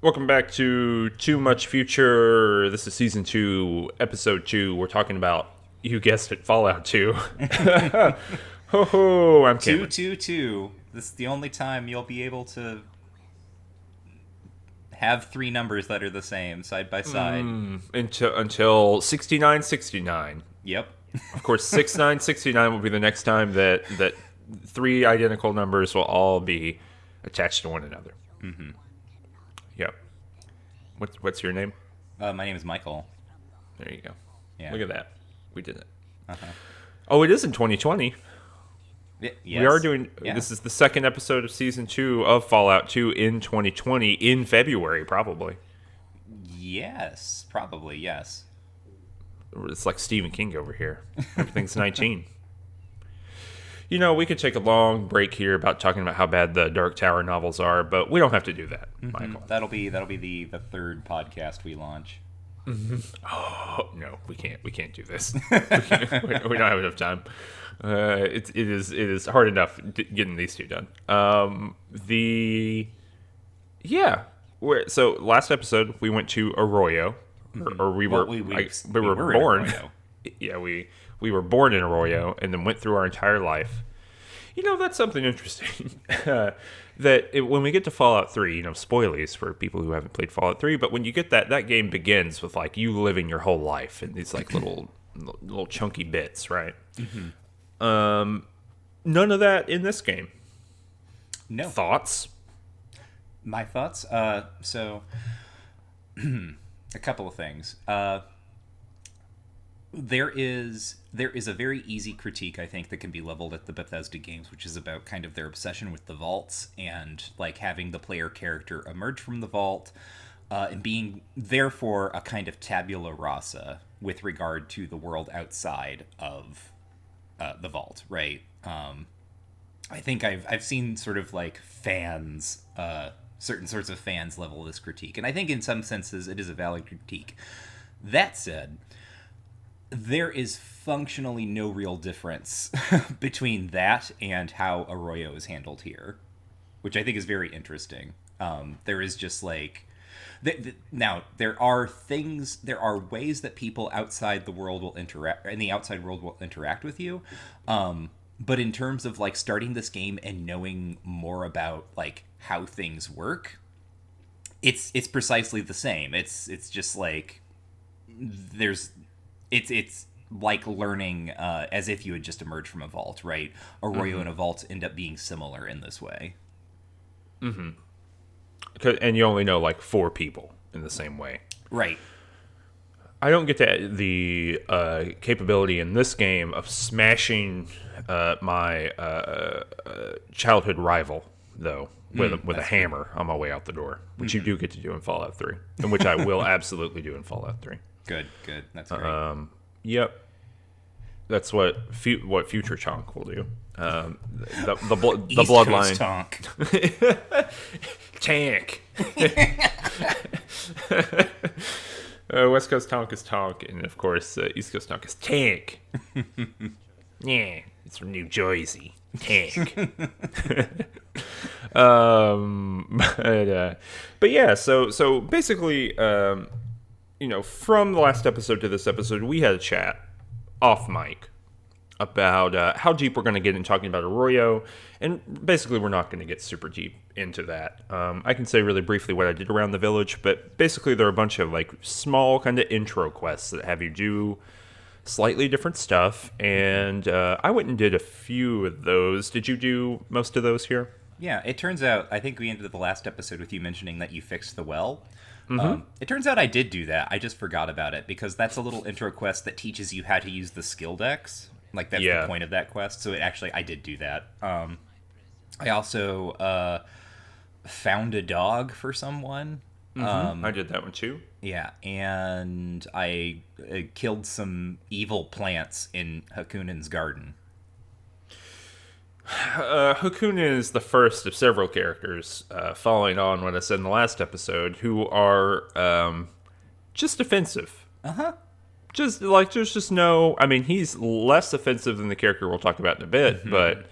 Welcome back to Too Much Future. This is Season 2, Episode 2. We're talking about, you guessed it, Fallout 2. Ho ho, I'm Cameron. 222. This is the only time you'll be able to have three numbers that are the same, side by side. Until 6969. Yep. Of course, 6969 will be the next time that three identical numbers will all be attached to one another. Mm-hmm. Yep. What's your name? My name is Michael. There you go. Yeah. Look at that. We did it. Uh-huh. Oh, it is in 2020. Yes. We are doing. Yeah. This is the second episode of Season 2 of Fallout 2 in 2020, in February, probably. Yes, probably, yes. It's like Stephen King over here. Everything's 19. You know, we could take a long break here about talking about how bad the Dark Tower novels are, but we don't have to do that, Michael. That'll be the third podcast we launch. Mm-hmm. Oh, no, we can't do this. We don't have enough time. It is hard enough getting these two done. So last episode we went to Arroyo, or we were born. Yeah, we were born in Arroyo and then went through our entire life. You know, that's something interesting. When we get to Fallout 3, you know, spoilies for people who haven't played Fallout 3, but when you get that game begins with, like, you living your whole life in these, like, little chunky bits, right? Mm-hmm. None of that in this game. No. Thoughts? My thoughts? So, a couple of things. There is a very easy critique, I think, that can be leveled at the Bethesda games, which is about kind of their obsession with the vaults and, like, having the player character emerge from the vault and being, therefore, a kind of tabula rasa with regard to the world outside of the vault, right? I think I've seen sort of, like, fans, certain sorts of fans level this critique, and I think in some senses it is a valid critique. That said, there is functionally no real difference between that and how Arroyo is handled here, which I think is very interesting. There is just like... Now, there are ways that people outside the world will interact, and the outside world will interact with you. But in terms of, like, starting this game and knowing more about, like, how things work, it's precisely the same. It's just like it's like learning as if you had just emerged from a vault, right? Arroyo and a vault end up being similar in this way. Mm-hmm. And you only know, like, 4 people in the same way. Right. I don't get the capability in this game of smashing my childhood rival, though, with a hammer on my way out the door, which you do get to do in Fallout 3, and which I will absolutely do in Fallout 3. Good. That's great. Yep. That's what Future Chonk will do. The bloodline. Tank. West Coast Tonk is Tonk, and of course East Coast Tonk is Tank. Yeah, it's from New Jersey. Tank. But yeah, so basically, you know, from the last episode to this episode, we had a chat off mic about how deep we're going to get in talking about Arroyo, and basically we're not going to get super deep into that. I can say really briefly what I did around the village, but basically there are a bunch of, like, small kind of intro quests that have you do slightly different stuff, and I went and did a few of those. Did you do most of those here? Yeah, it turns out, I think we ended the last episode with you mentioning that you fixed the well. Mm-hmm. It turns out I did do that. I just forgot about it, because that's a little intro quest that teaches you how to use the skill decks. Like, that's the point of that quest. So I did do that. I also found a dog for someone. Mm-hmm. I did that one too. Yeah, and I killed some evil plants in Hakunen's garden. Hakunen is the first of several characters, following on what I said in the last episode, who are just offensive. Uh-huh. Just, like, there's just no... I mean, he's less offensive than the character we'll talk about in a bit, but,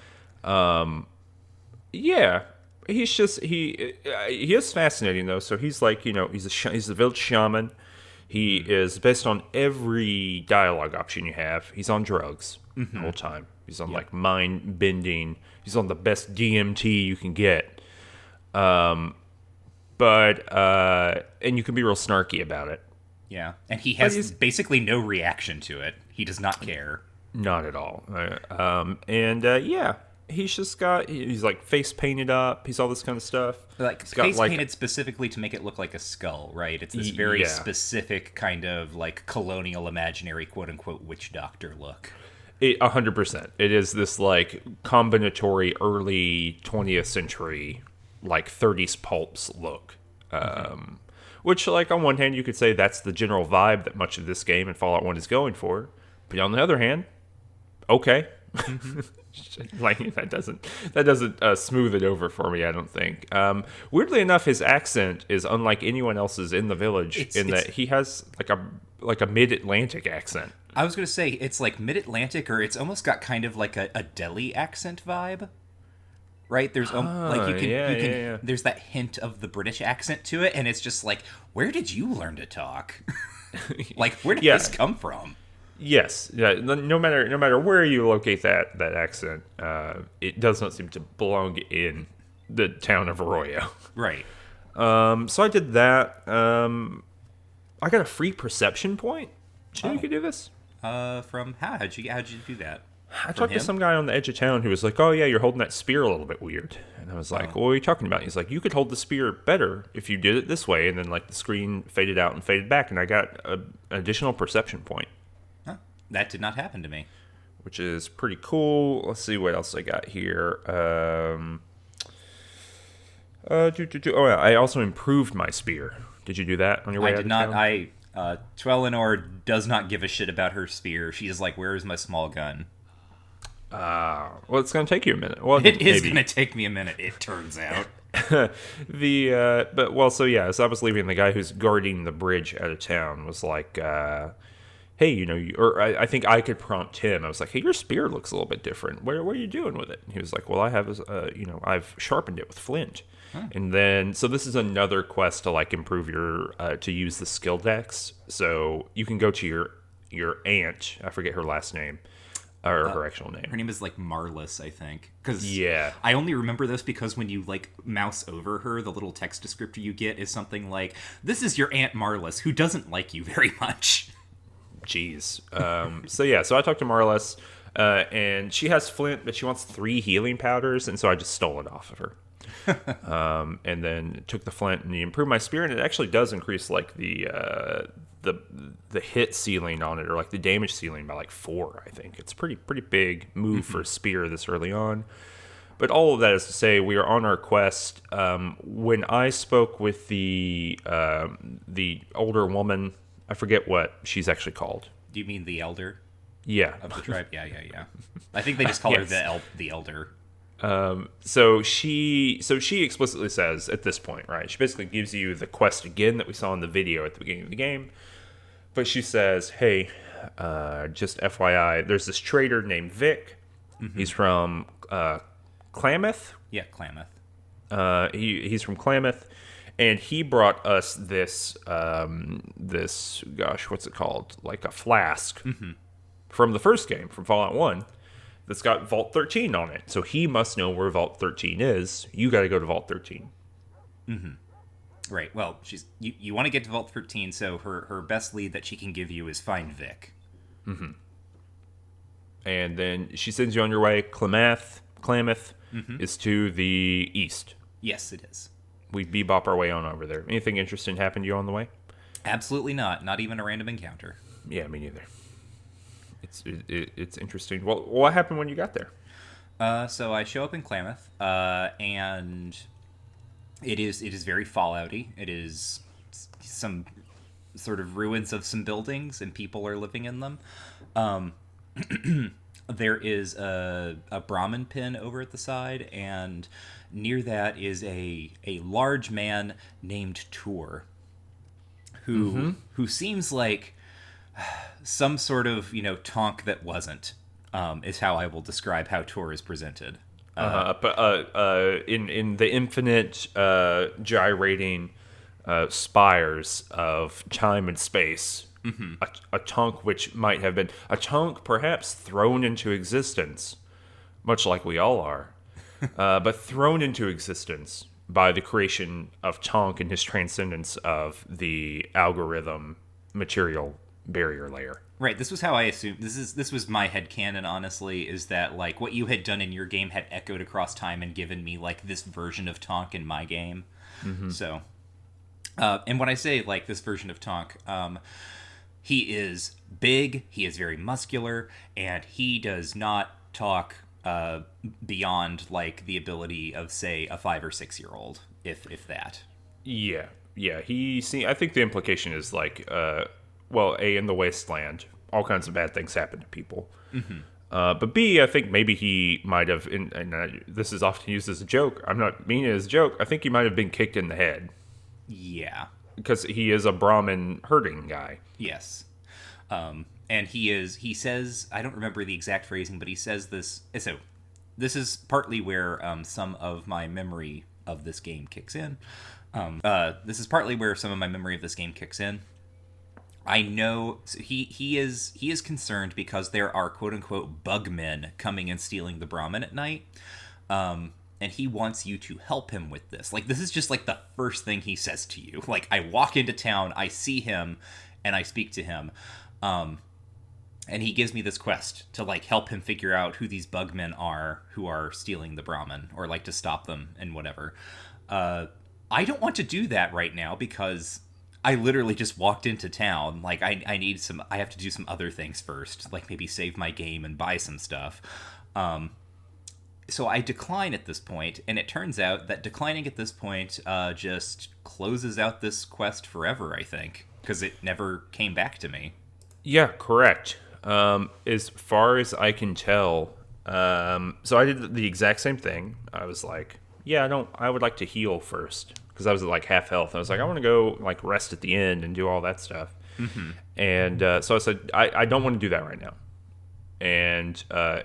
yeah. he is fascinating though. So he's like, he's a village shaman. He is based on every dialogue option you have. He's on drugs the whole time. He's on like mind bending. He's on the best DMT you can get. And you can be real snarky about it. Yeah, and he has basically no reaction to it. He does not care. Not at all. He's like face painted up. He's all this kind of stuff. Like face painted specifically to make it look like a skull, right? It's this very specific kind of like colonial imaginary quote unquote witch doctor look. 100%. It is this like combinatory early 20th century like 30s pulps look. Which like on one hand you could say that's the general vibe that much of this game and Fallout 1 is going for. But on the other hand, okay. Like that doesn't smooth it over for me, I don't think. Weirdly enough, his accent is unlike anyone else's in the village that he has like a mid-Atlantic accent. I was gonna say it's like mid-Atlantic, or it's almost got kind of like a Delhi accent vibe, right? There's like you can there's that hint of the British accent to it, and it's just like, where did you learn to talk? Like, where did this come from? Yes, yeah. No matter where you locate that accent, it does not seem to belong in the town of Arroyo. Right. So I did that. I got a free perception point. Did you know you could do this? From how'd you do that? I talked to some guy on the edge of town who was like, "Oh yeah, you're holding that spear a little bit weird." And I was like, "What are you talking about?" He's like, "You could hold the spear better if you did it this way." And then like the screen faded out and faded back, and I got an additional perception point. That did not happen to me. Which is pretty cool. Let's see what else I got here. Oh yeah, I also improved my spear. Did you do that on your way out of town? I did not. Twellinor does not give a shit about her spear. She is like, where is my small gun? Well, it's going to take you a minute. Well, it is going to take me a minute, it turns out. So as I was leaving, the guy who's guarding the bridge out of town was like, hey, I think I could prompt him. I was like, hey, your spear looks a little bit different. What are you doing with it? And he was like, well, I have, I've sharpened it with flint. Huh. And then, so this is another quest to like improve your, to use the skill dex. So you can go to your aunt. I forget her last name. Or her actual name. Her name is like Marlis, I think. Yeah. I only remember this because when you like mouse over her, the little text descriptor you get is something like, this is your Aunt Marlis, who doesn't like you very much. Jeez. So I talked to Marlis, and she has flint, but she wants 3 healing powders, and so I just stole it off of her. And then took the flint and improved my spear, and it actually does increase like the hit ceiling on it, or like the damage ceiling by like 4. I think it's pretty big move for a spear this early on. But all of that is to say, we are on our quest. When I spoke with the older woman, I forget what she's actually called. Do you mean the elder? Yeah. Of the tribe? Yeah. I think they just call her the elder. So she explicitly says at this point, right? She basically gives you the quest again that we saw in the video at the beginning of the game. But she says, hey, just FYI, there's this trader named Vic. Mm-hmm. He's from Klamath. Yeah, Klamath. He's from Klamath. And he brought us this, what's it called? Like a flask from the first game, from Fallout 1, that's got Vault 13 on it. So he must know where Vault 13 is. You got to go to Vault 13. Mm-hmm. Right. Well, you want to get to Vault 13, so her best lead that she can give you is find Vic. Mm-hmm. And then she sends you on your way. Klamath is to the east. Yes, it is. We bebop our way on over there. Anything interesting happened to you on the way? Absolutely not. Not even a random encounter. Yeah, me neither. It's interesting. Well, what happened when you got there? So I show up in Klamath, and it is very Fallout-y. It is some sort of ruins of some buildings, and people are living in them. There is a Brahmin pin over at the side, and near that is a large man named Tor, who seems like some sort of tonk that wasn't, is how I will describe how Tor is presented. In the infinite gyrating spires of time and space, a chunk which might have been a chunk perhaps thrown into existence, much like we all are, but thrown into existence by the creation of Tonk and his transcendence of the algorithm material barrier layer. Right, this was how I assumed. This was my headcanon, honestly, is that, like, what you had done in your game had echoed across time and given me, like, this version of Tonk in my game. So, and when I say, like, this version of Tonk, he is big, he is very muscular, and he does not talk beyond, like, the ability of, say, a 5 or 6 year old, if that. Yeah. I think the implication is, like, in the wasteland, all kinds of bad things happen to people. But B, I think maybe he might have, this is often used as a joke. I'm not meaning it as a joke. I think he might have been kicked in the head. Yeah. Because he is a Brahmin herding guy. Yes. And he says, I don't remember the exact phrasing, but he says this. So this is partly where some of my memory of this game kicks in. I know he is concerned because there are quote unquote bug men coming and stealing the Brahmin at night. And he wants you to help him with this. Like, this is just like the first thing he says to you. Like, I walk into town, I see him, and I speak to him. And he gives me this quest to, like, help him figure out who these bug men are who are stealing the Brahmin, or, like, to stop them and whatever. I don't want to do that right now because I literally just walked into town. Like, I have to do some other things first, like maybe save my game and buy some stuff. So I decline at this point, and it turns out that declining at this point just closes out this quest forever, I think, because it never came back to me. Yeah, correct. As far as I can tell, so I did the exact same thing. I was like, I would like to heal first, because I was at like half health. I was like, I want to go like rest at the end and do all that stuff. And so I said, I don't want to do that right now. And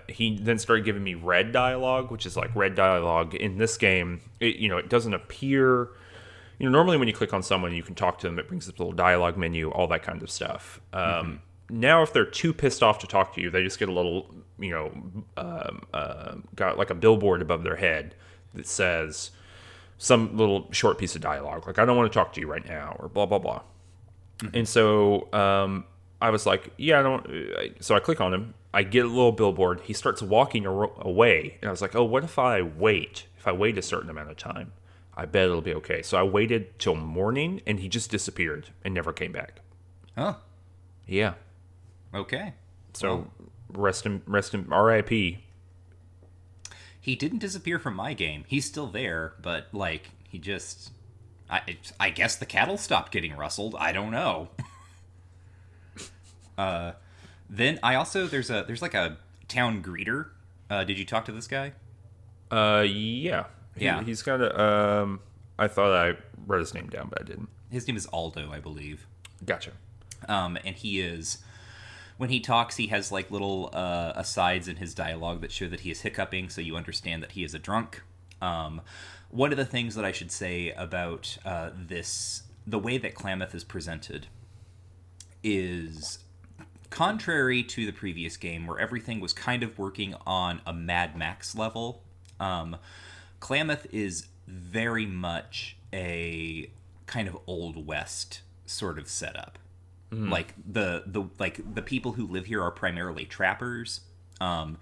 he then started giving me red dialogue, which is like red dialogue in this game. It doesn't appear. Normally when you click on someone, you can talk to them. It brings up a little dialogue menu, all that kind of stuff. Now, if they're too pissed off to talk to you, they just get a little, got like a billboard above their head that says some little short piece of dialogue, like, I don't want to talk to you right now, or blah, blah, blah. And so I was like, I don't. So I click on him. I get a little billboard. He starts walking away. And I was like, oh, what if I wait? If I wait a certain amount of time, I bet it'll be okay. So I waited till morning, and he just disappeared and never came back. Huh. Yeah. Okay. So rest in R.I.P. He didn't disappear from my game. He's still there, but, like, he just... I guess the cattle stopped getting rustled. I don't know. Then I also... There's like a town greeter. Did you talk to this guy? Yeah. Yeah. He's got a... I thought I wrote his name down, but I didn't. His name is Aldo, I believe. Gotcha. And he is... When he talks, he has, like, little asides in his dialogue that show that he is hiccuping, so you understand that he is a drunk. One of the things that I should say about the way that Klamath is presented, is contrary to the previous game, where everything was kind of working on a Mad Max level. Klamath is very much a kind of Old West sort of setup. Like the people who live here are primarily trappers, and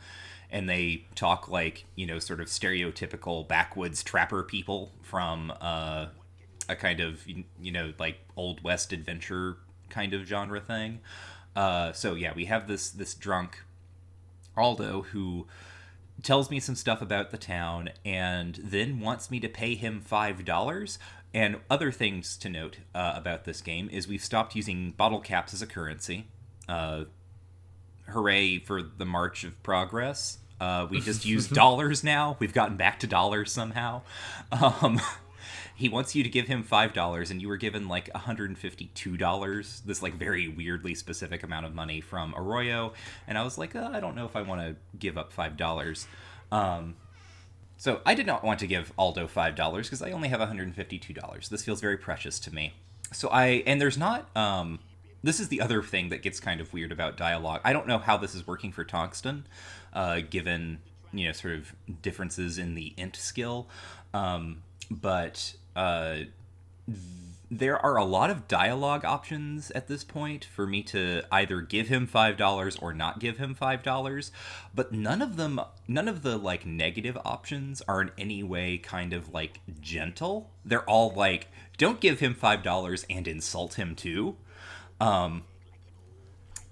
they talk like, sort of stereotypical backwoods trapper people from a kind of, like Old West adventure kind of genre thing. So yeah, we have this drunk Aldo who tells me some stuff about the town and then wants me to pay him $5. And other things to note about this game is we've stopped using bottle caps as a currency. Hooray for the March of Progress. We just use dollars now. We've gotten back to dollars somehow. He wants you to give him $5, and you were given like $152, this like very weirdly specific amount of money from Arroyo. And I was like, I don't know if I want to give up $5. So I did not want to give Aldo $5 because I only have $152. This feels very precious to me. And there's not, this is the other thing that gets kind of weird about dialogue. I don't know how this is working for Tungsten, given, sort of differences in the int skill. But there are a lot of dialogue options at this point for me to either give him $5 or not give him $5, but none of the like negative options are in any way kind of like gentle. They're all like, don't give him $5 and insult him too.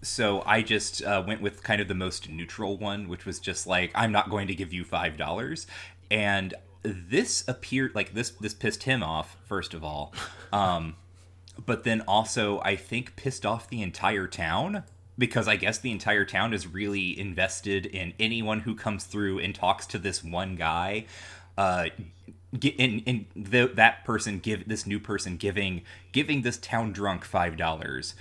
So I just went with kind of the most neutral one, which was just like, I'm not going to give you $5. And this appeared like this pissed him off, first of all. But then also I think pissed off the entire town, because I guess the entire town is really invested in anyone who comes through and talks to this one guy. That person this new person giving this town drunk $5,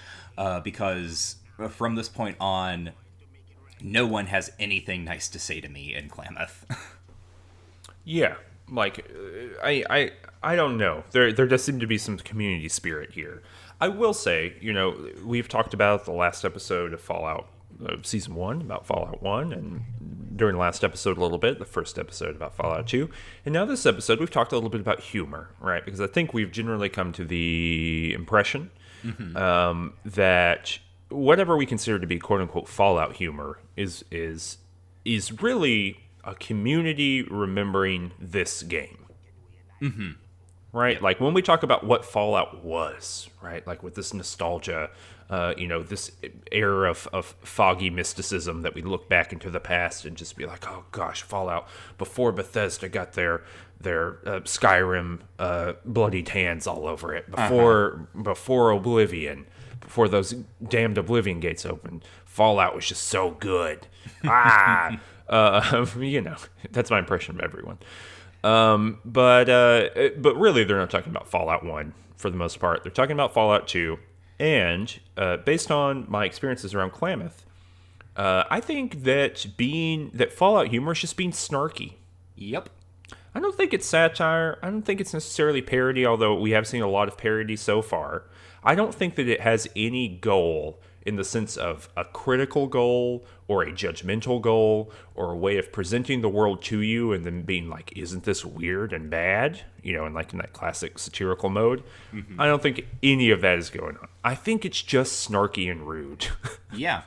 because from this point on, no one has anything nice to say to me in Klamath. Yeah, like I don't know. There does seem to be some community spirit here. I will say, we've talked about the last episode of Fallout Season 1, about Fallout 1, and during the last episode a little bit, the first episode about Fallout 2, and now this episode we've talked a little bit about humor, right? Because I think we've generally come to the impression that whatever we consider to be quote-unquote Fallout humor is really a community remembering this game. Mm-hmm. Right? Yep. Like when we talk about what Fallout was, right? Like with this nostalgia, this era of foggy mysticism that we look back into the past and just be like, oh gosh, Fallout, before Bethesda got their Skyrim bloodied hands all over it, before Oblivion, before those damned Oblivion gates opened, Fallout was just so good. That's my impression of everyone. But really, they're not talking about Fallout 1 for the most part. They're talking about Fallout 2. And based on my experiences around Klamath, I think that Fallout humor is just being snarky. Yep. I don't think it's satire. I don't think it's necessarily parody, although we have seen a lot of parody so far. I don't think that it has any goal in the sense of a critical goal or a judgmental goal or a way of presenting the world to you and then being like, isn't this weird and bad? And like in that classic satirical mode. Mm-hmm. I don't think any of that is going on. I think it's just snarky and rude. Yeah.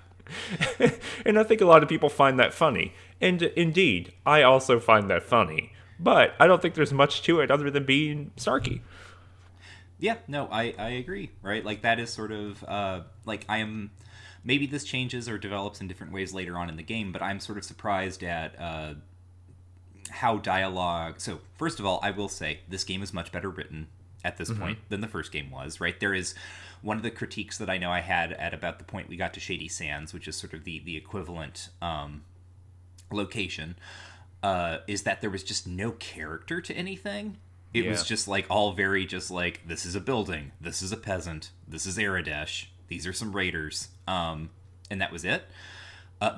And I think a lot of people find that funny. And indeed, I also find that funny. But I don't think there's much to it other than being snarky. Yeah, no, I agree, right? Like, that is sort of, maybe this changes or develops in different ways later on in the game, but I'm sort of surprised at how dialogue... So, first of all, I will say, this game is much better written at this point than the first game was, right? There is one of the critiques that I know I had at about the point we got to Shady Sands, which is sort of the equivalent location, is that there was just no character to anything. It was just like all very just like, this is a building, this is a peasant, this is Aradesh, these are some raiders, and that was it.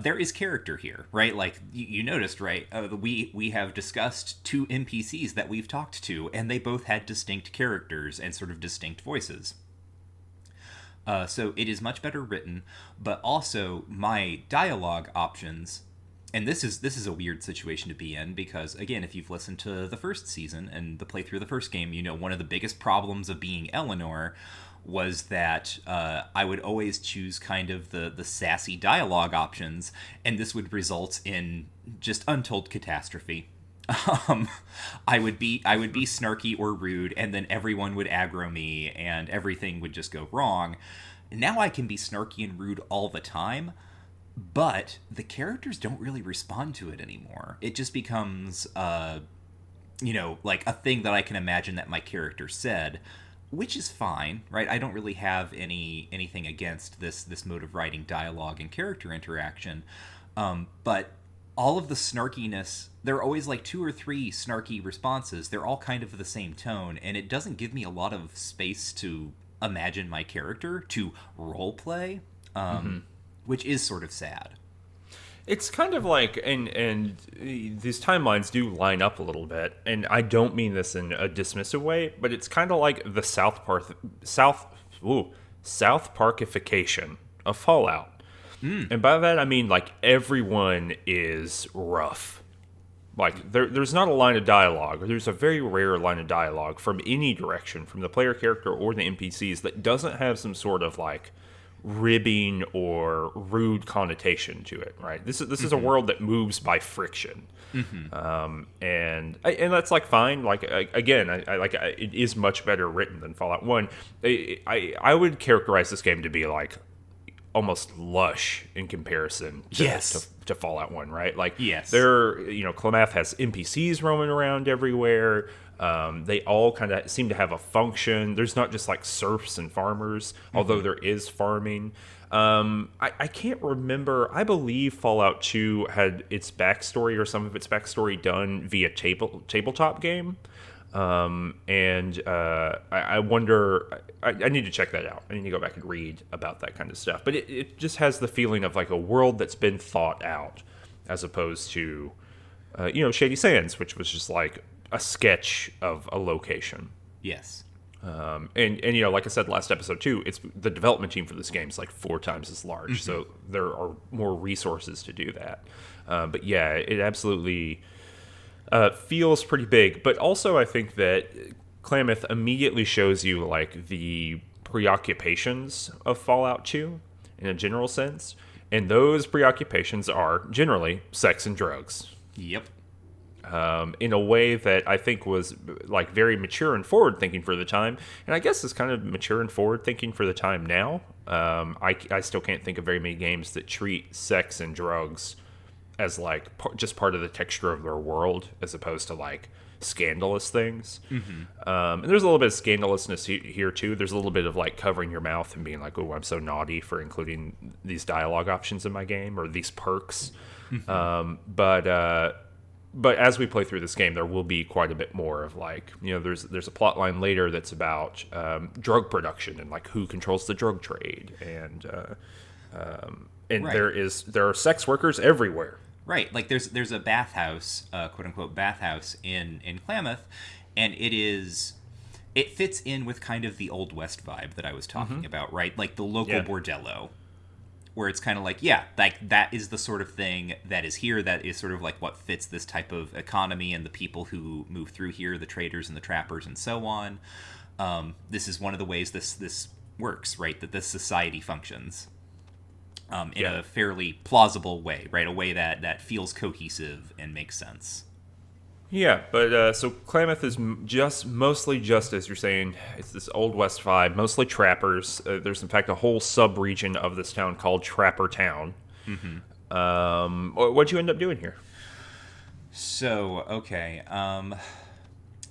There is character here, right? Like you noticed, right? We have discussed 2 NPCs that we've talked to, and they both had distinct characters and sort of distinct voices. So it is much better written, but also my dialogue options. And this is a weird situation to be in because, again, if you've listened to the first season and the playthrough of the first game, one of the biggest problems of being Eleanor was that I would always choose kind of the sassy dialogue options, and this would result in just untold catastrophe. I would be snarky or rude, and then everyone would aggro me, and everything would just go wrong. Now I can be snarky and rude all the time, but the characters don't really respond to it anymore. It just becomes, like a thing that I can imagine that my character said, which is fine, right? I don't really have anything against this mode of writing dialogue and character interaction. But all of the snarkiness, there are always like 2 or 3 snarky responses. They're all kind of the same tone, and it doesn't give me a lot of space to imagine my character, to role play. Which is sort of sad. It's kind of like, and these timelines do line up a little bit, and I don't mean this in a dismissive way, but it's kind of like the South Parkification of Fallout, and by that I mean like everyone is rough. Like there's not a line of dialogue, or there's a very rare line of dialogue from any direction, from the player character or the NPCs, that doesn't have some sort of like ribbing or rude connotation to it, right? This is a world that moves by friction, and that's like fine. Like again, it is much better written than Fallout One. I would characterize this game to be like almost lush in comparison to Fallout 1, right? Like, Yes. Klamath has NPCs roaming around everywhere. They all kind of seem to have a function. There's not just like serfs and farmers, although there is farming. I can't remember. I believe Fallout 2 had its backstory or some of its backstory done via tabletop game. I wonder, I need to check that out. I need to go back and read about that kind of stuff. But it just has the feeling of like a world that's been thought out, as opposed to, Shady Sands, which was just like a sketch of a location. Yes. Like I said last episode too, it's the development team for this game is like 4 times as large, so there are more resources to do that. But yeah, it absolutely feels pretty big. But also, I think that Klamath immediately shows you like the preoccupations of Fallout 2 in a general sense, and those preoccupations are generally sex and drugs. Yep. In a way that I think was like very mature and forward thinking for the time, and I guess is kind of mature and forward thinking for the time now. I still can't think of very many games that treat sex and drugs as like just part of the texture of their world, as opposed to like scandalous things. And there's a little bit of scandalousness here too. There's a little bit of like covering your mouth and being like, "Oh, I'm so naughty for including these dialogue options in my game, or these perks." But as we play through this game, there will be quite a bit more of like, there's a plot line later that's about drug production and like who controls the drug trade, and Right. there are sex workers everywhere. Right, like there's a bathhouse, quote unquote bathhouse in Klamath, and it fits in with kind of the Old West vibe that I was talking about, right? Like the local bordello, where it's kind of like, yeah, like that is the sort of thing that is here, that is sort of like what fits this type of economy and the people who move through here, the traders and the trappers and so on. This is one of the ways this works, right? That this society functions. In a fairly plausible way, right? A way that feels cohesive and makes sense. Yeah, but so Klamath is mostly just as you're saying. It's this Old West vibe, mostly trappers. There's in fact a whole sub-region of this town called Trapper Town. What'd you end up doing here? So, okay.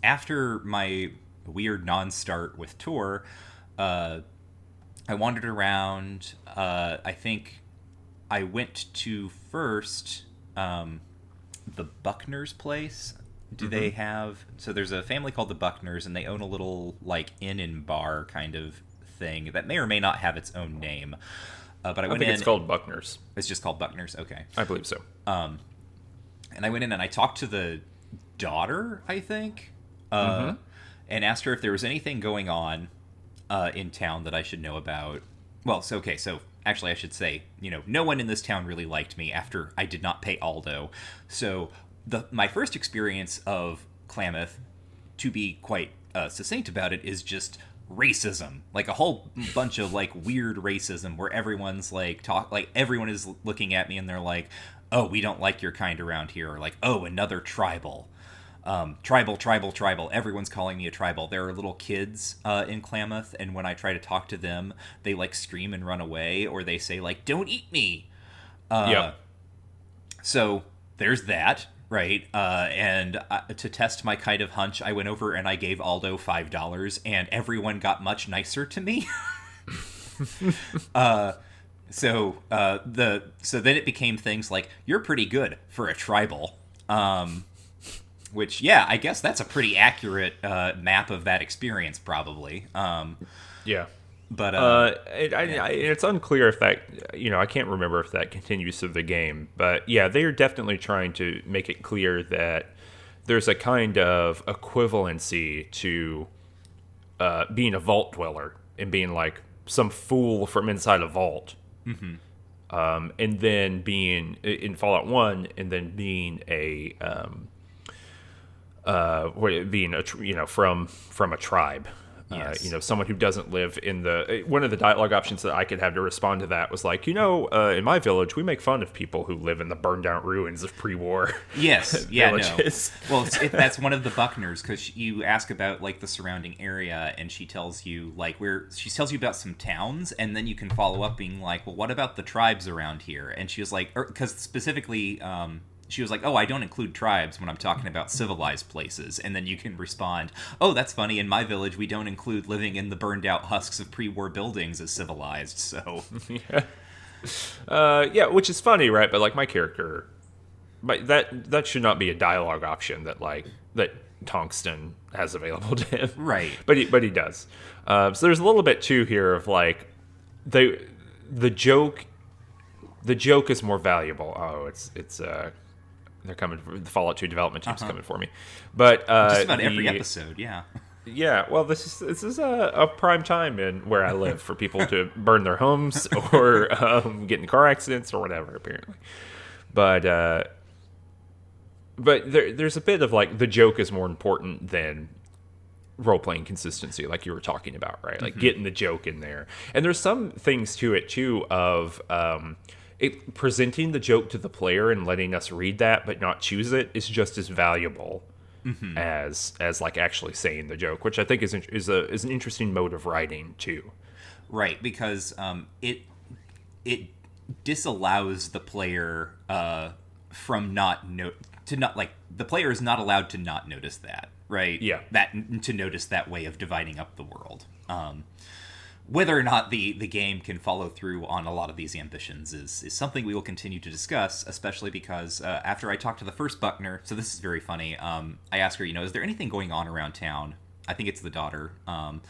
After my weird non-start with Tor, I wandered around. I think I went to first the Buckner's place. Do they have... So there's a family called the Buckners, and they own a little like inn and bar kind of thing that may or may not have its own name. But I went in... It's called Buckner's. It's just called Buckner's? Okay. I believe so. And I went in and I talked to the daughter, I think, and asked her if there was anything going on in town that I should know about. Well, so actually I should say, no one in this town really liked me after I did not pay Aldo. So my first experience of Klamath, to be quite succinct about it, is just racism, like a whole bunch of like weird racism where everyone's like everyone is looking at me and they're like, "Oh, we don't like your kind around here," or like, "Oh, another tribal." Tribal. Everyone's calling me a tribal. There are little kids in Klamath, and when I try to talk to them, they like scream and run away, or they say like, "Don't eat me." So there's that, right? And to test my kind of hunch, I went over and I gave Aldo $5, and everyone got much nicer to me. So then it became things like, "You're pretty good for a tribal." Which, yeah, I guess that's a pretty accurate map of that experience, probably. Yeah. But it's unclear if that, I can't remember if that continues through the game. But yeah, they are definitely trying to make it clear that there's a kind of equivalency to being a vault dweller and being like some fool from inside a vault. And then being in Fallout 1, and then being from a tribe. Yes. Someone who doesn't live in one of the dialogue options that I could have to respond to that was like, in my village, we make fun of people who live in the burned out ruins of pre-war Yes, yeah, villages. no. Well, that's one of the Buckners, because you ask about like the surrounding area, and she tells you about some towns, and then you can follow up being like, well, what about the tribes around here? And she was like, because specifically, she was like, oh, I don't include tribes when I'm talking about civilized places. And then you can respond, oh, that's funny. In my village, we don't include living in the burned out husks of pre-war buildings as civilized. So, yeah, which is funny, right? But like my character, but that should not be a dialogue option that Tungsten has available to him, right? But he does. So there's a little bit too here of like the joke. The joke is more valuable. Oh, it's they're coming. The Fallout 2 development team's coming for me, but just about every episode, yeah. Yeah, well, this is a prime time in where I live for people to burn their homes or get in car accidents or whatever. Apparently, but there's a bit of like the joke is more important than role playing consistency, like you were talking about, right? Like getting the joke in there, and there's some things to it too of it presenting the joke to the player and letting us read that but not choose it is just as valuable as like actually saying the joke, which I think is an interesting mode of writing too. Right, because it disallows the player from the player is not allowed to not notice that, right? Yeah, to notice that way of dividing up the world. Whether or not the game can follow through on a lot of these ambitions is something we will continue to discuss, especially because after I talked to the first Buckner, so this is very funny, I asked her, is there anything going on around town? I think it's the daughter. I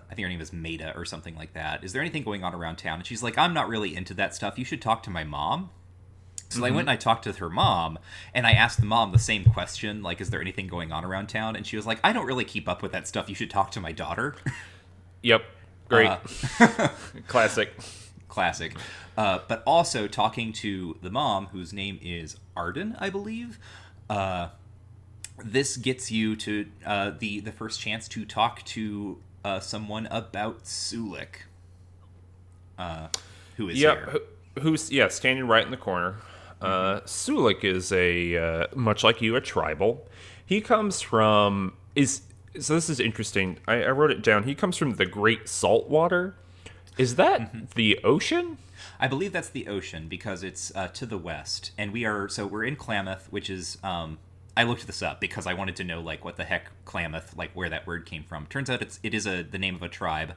think her name is Maida or something like that. Is there anything going on around town? And she's like, I'm not really into that stuff. You should talk to my mom. So I went and I talked to her mom, and I asked the mom the same question, like, is there anything going on around town? And she was like, I don't really keep up with that stuff. You should talk to my daughter. Yep. Great. Classic. But also talking to the mom, whose name is Arden, I believe. This gets you to the first chance to talk to someone about Sulik. Who is here. Who's standing right in the corner. Sulik is much like you, a tribal. He comes from so this is interesting. I wrote it down. He comes from the Great Saltwater. Is that the ocean? I believe that's the ocean because it's to the west, and we're in Klamath, which is I looked this up because I wanted to know like what the heck Klamath, like where that word came from. Turns out it is the name of a tribe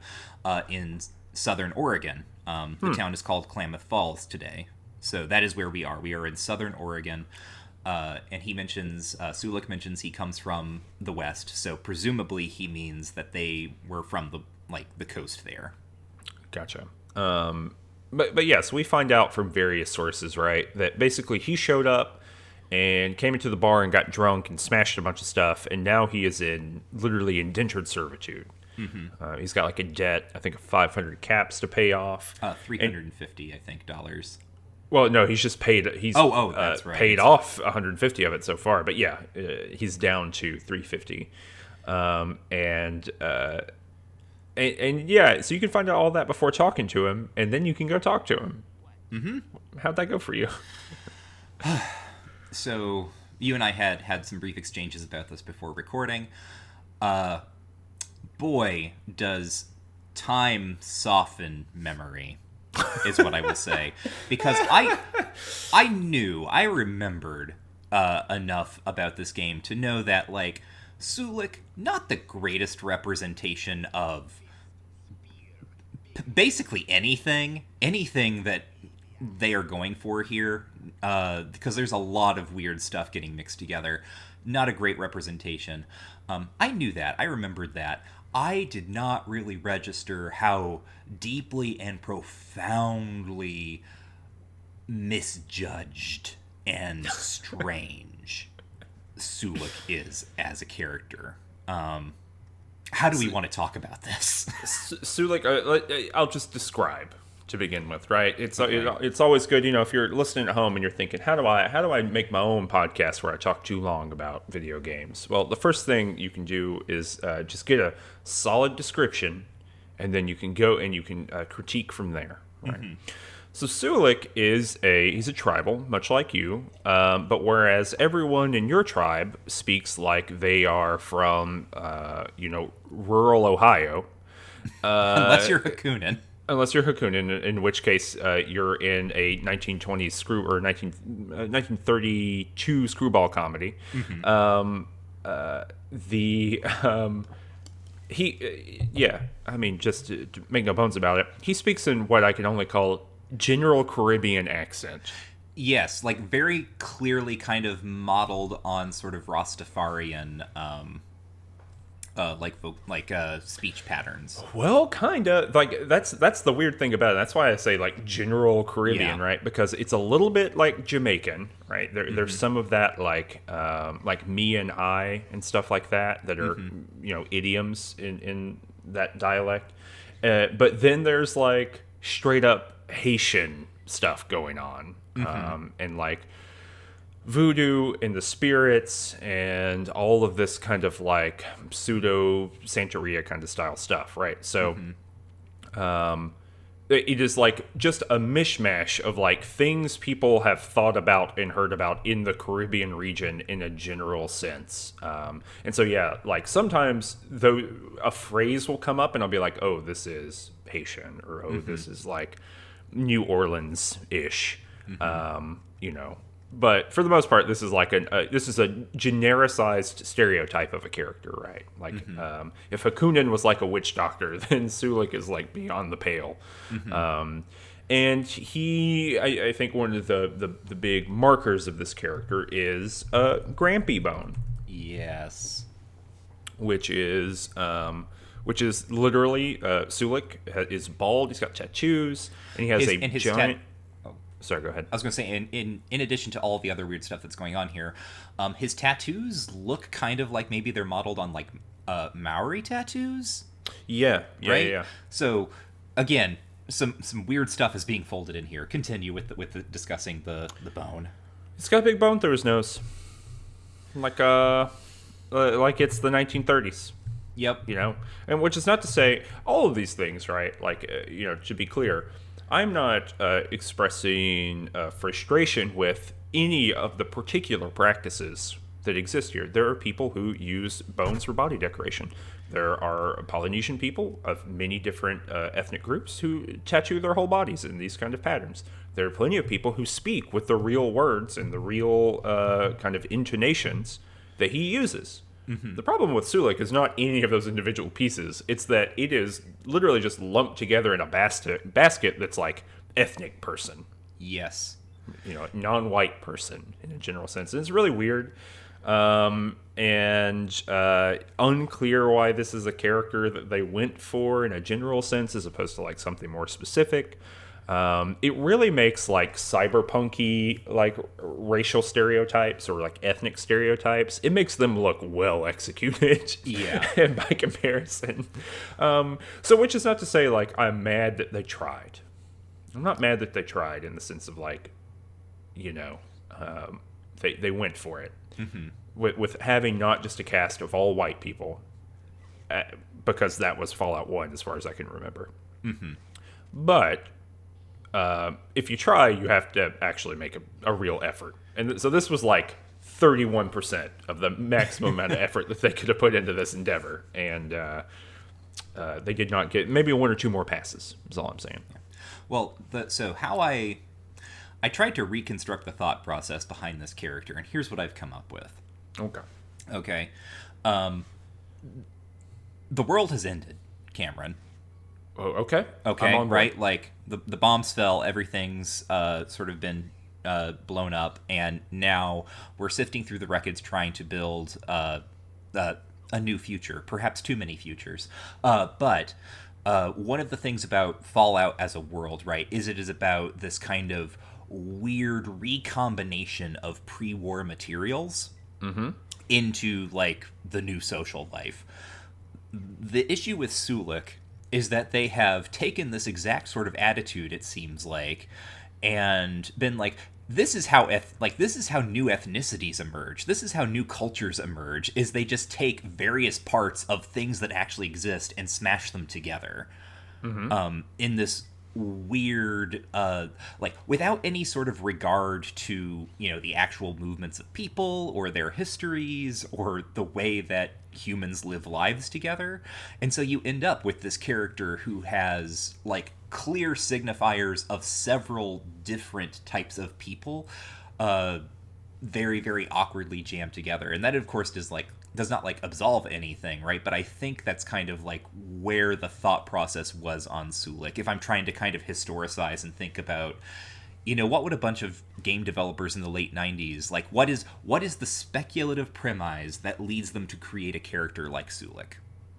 in southern Oregon. The town is called Klamath Falls today, so that is where we are. We are in southern Oregon. And he mentions, Sulik mentions he comes from the west, so presumably he means that they were from the coast there. Gotcha. But yes, we find out from various sources, right, that basically he showed up and came into the bar and got drunk and smashed a bunch of stuff, and now he is literally indentured servitude. He's got like a debt, I think, of 500 caps to pay off. 350, I think, dollars. Well, no, he's just paid. He's that's right. Paid off 150 of it so far, but yeah, he's down to 350, and yeah, so you can find out all that before talking to him, and then you can go talk to him. How'd that go for you? So you and I had some brief exchanges about this before recording. Boy, does time soften memory. Is what I will say, because I remembered enough about this game to know that like Sulik, not the greatest representation of basically anything that they are going for here, because there's a lot of weird stuff getting mixed together. Not a great representation. I knew that. I remembered that. I did not really register how deeply and profoundly misjudged and strange Sulik is as a character. How do we want to talk about this? Sulik, I'll just describe to begin with, right? Okay. It's always good, if you're listening at home and you're thinking, how do I make my own podcast where I talk too long about video games? Well, the first thing you can do is just get a solid description, and then you can go and you can critique from there, right? Mm-hmm. So Sulik he's a tribal, much like you, but whereas everyone in your tribe speaks like they are from, rural Ohio. Unless you're Hakunin. Unless you're Hakunin, in which case you're in a 1920s 1932 screwball comedy. Mm-hmm. Just to make no bones about it, he speaks in what I can only call general Caribbean accent. Yes, like very clearly kind of modeled on sort of Rastafarian speech patterns. Well, kinda. Like that's the weird thing about it. That's why I say like general Caribbean, Yeah. right? Because it's a little bit like Jamaican, right? There's some of that like me and I and stuff like that are idioms in that dialect. But then there's like straight up Haitian stuff going on, and like voodoo and the spirits and all of this kind of like pseudo Santeria kind of style stuff, right? So it is like just a mishmash of like things people have thought about and heard about in the Caribbean region in a general sense. And so yeah, like sometimes though a phrase will come up and I'll be like, oh, this is Haitian, or oh, this is like New Orleans ish. But for the most part, this is like a genericized stereotype of a character, right? Like, if Hakunin was like a witch doctor, then Sulik is like beyond the pale. And I think one of the big markers of this character is Grampy Bone. Yes. Which is literally Sulik is bald. He's got tattoos, and he has a giant. Sorry, go ahead. I was going to say, in addition to all the other weird stuff that's going on here, his tattoos look kind of like maybe they're modeled on like Maori tattoos. Yeah, right? Yeah. So again, some weird stuff is being folded in here. Continue with the discussing the bone. He's got a big bone through his nose, like it's the 1930s. Yep. And which is not to say all of these things, right? Like to be clear, I'm not expressing frustration with any of the particular practices that exist here. There are people who use bones for body decoration. There are Polynesian people of many different ethnic groups who tattoo their whole bodies in these kind of patterns. There are plenty of people who speak with the real words and the real kind of intonations that he uses. The problem with Sulik is not any of those individual pieces. It's that it is literally just lumped together in a basket that's like ethnic person. Yes. Non-white person in a general sense. And it's really weird. And unclear why this is a character that they went for in a general sense as opposed to like something more specific. It really makes like cyberpunky like racial stereotypes or like ethnic stereotypes. It makes them look well executed. Yeah. By comparison. So which is not to say like I'm mad that they tried. I'm not mad that they tried in the sense of like, they went for it. With having not just a cast of all white people, because that was Fallout 1 as far as I can remember. But if you try, you have to actually make a real effort. And so this was like 31% of the maximum amount of effort that they could have put into this endeavor. And they did not get maybe one or two more passes, is all I'm saying. Yeah. Well, so how I tried to reconstruct the thought process behind this character, and here's what I've come up with. Okay. The world has ended, Cameron. Oh, okay. Okay, right? Like, the bombs fell, everything's sort of been blown up, and now we're sifting through the wreckage trying to build a a new future, perhaps too many futures. But one of the things about Fallout as a world, right, is it is about this kind of weird recombination of pre-war materials into like the new social life. The issue with Sulik is that they have taken this exact sort of attitude, it seems like, and been like, this is how this is how new ethnicities emerge. This is how new cultures emerge. Is they just take various parts of things that actually exist and smash them together in this weird, like without any sort of regard to the actual movements of people or their histories or the way that humans live lives together. And so you end up with this character who has like clear signifiers of several different types of people very, very awkwardly jammed together. And that of course does not like absolve anything, right? But I think that's kind of like where the thought process was on Sulik. If I'm trying to kind of historicize and think about, what would a bunch of game developers in the late 90s, like what is the speculative premise that leads them to create a character like Sulik?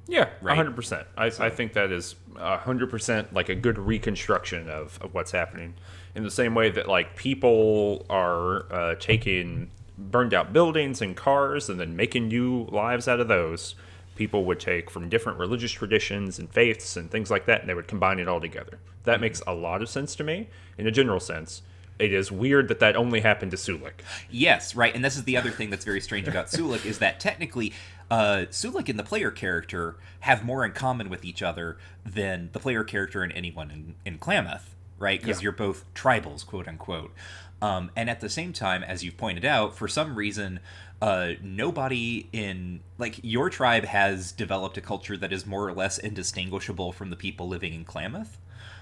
Yeah, right? 100%. I think that is 100% like a good reconstruction of what's happening. In the same way that like people are taking burned out buildings and cars and then making new lives out of those, people would take from different religious traditions and faiths and things like that, and they would combine it all together. That makes a lot of sense to me in a general sense. It is weird that only happened to Sulik. Yes, right. And this is the other thing that's very strange about Sulik is that technically Sulik and the player character have more in common with each other than the player character and anyone in Klamath, right? Because you're both tribals, quote unquote. And at the same time, as you've pointed out, for some reason, nobody in like your tribe has developed a culture that is more or less indistinguishable from the people living in Klamath.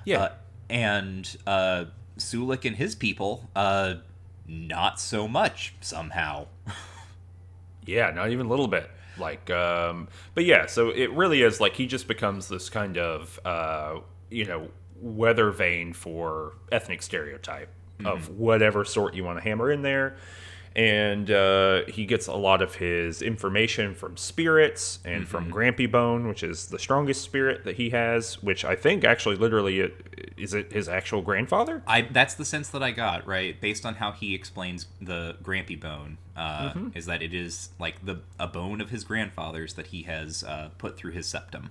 Yeah. And Sulik and his people, not so much somehow. Yeah, not even a little bit. Like, but yeah, so it really is like he just becomes this kind of, weather vane for ethnic stereotype of whatever sort you want to hammer in there. And he gets a lot of his information from spirits and from Grampy Bone, which is the strongest spirit that he has, which I think actually literally is it his actual grandfather? That's the sense that I got, right? Based on how he explains the Grampy Bone, is that it is like a bone of his grandfather's that he has put through his septum.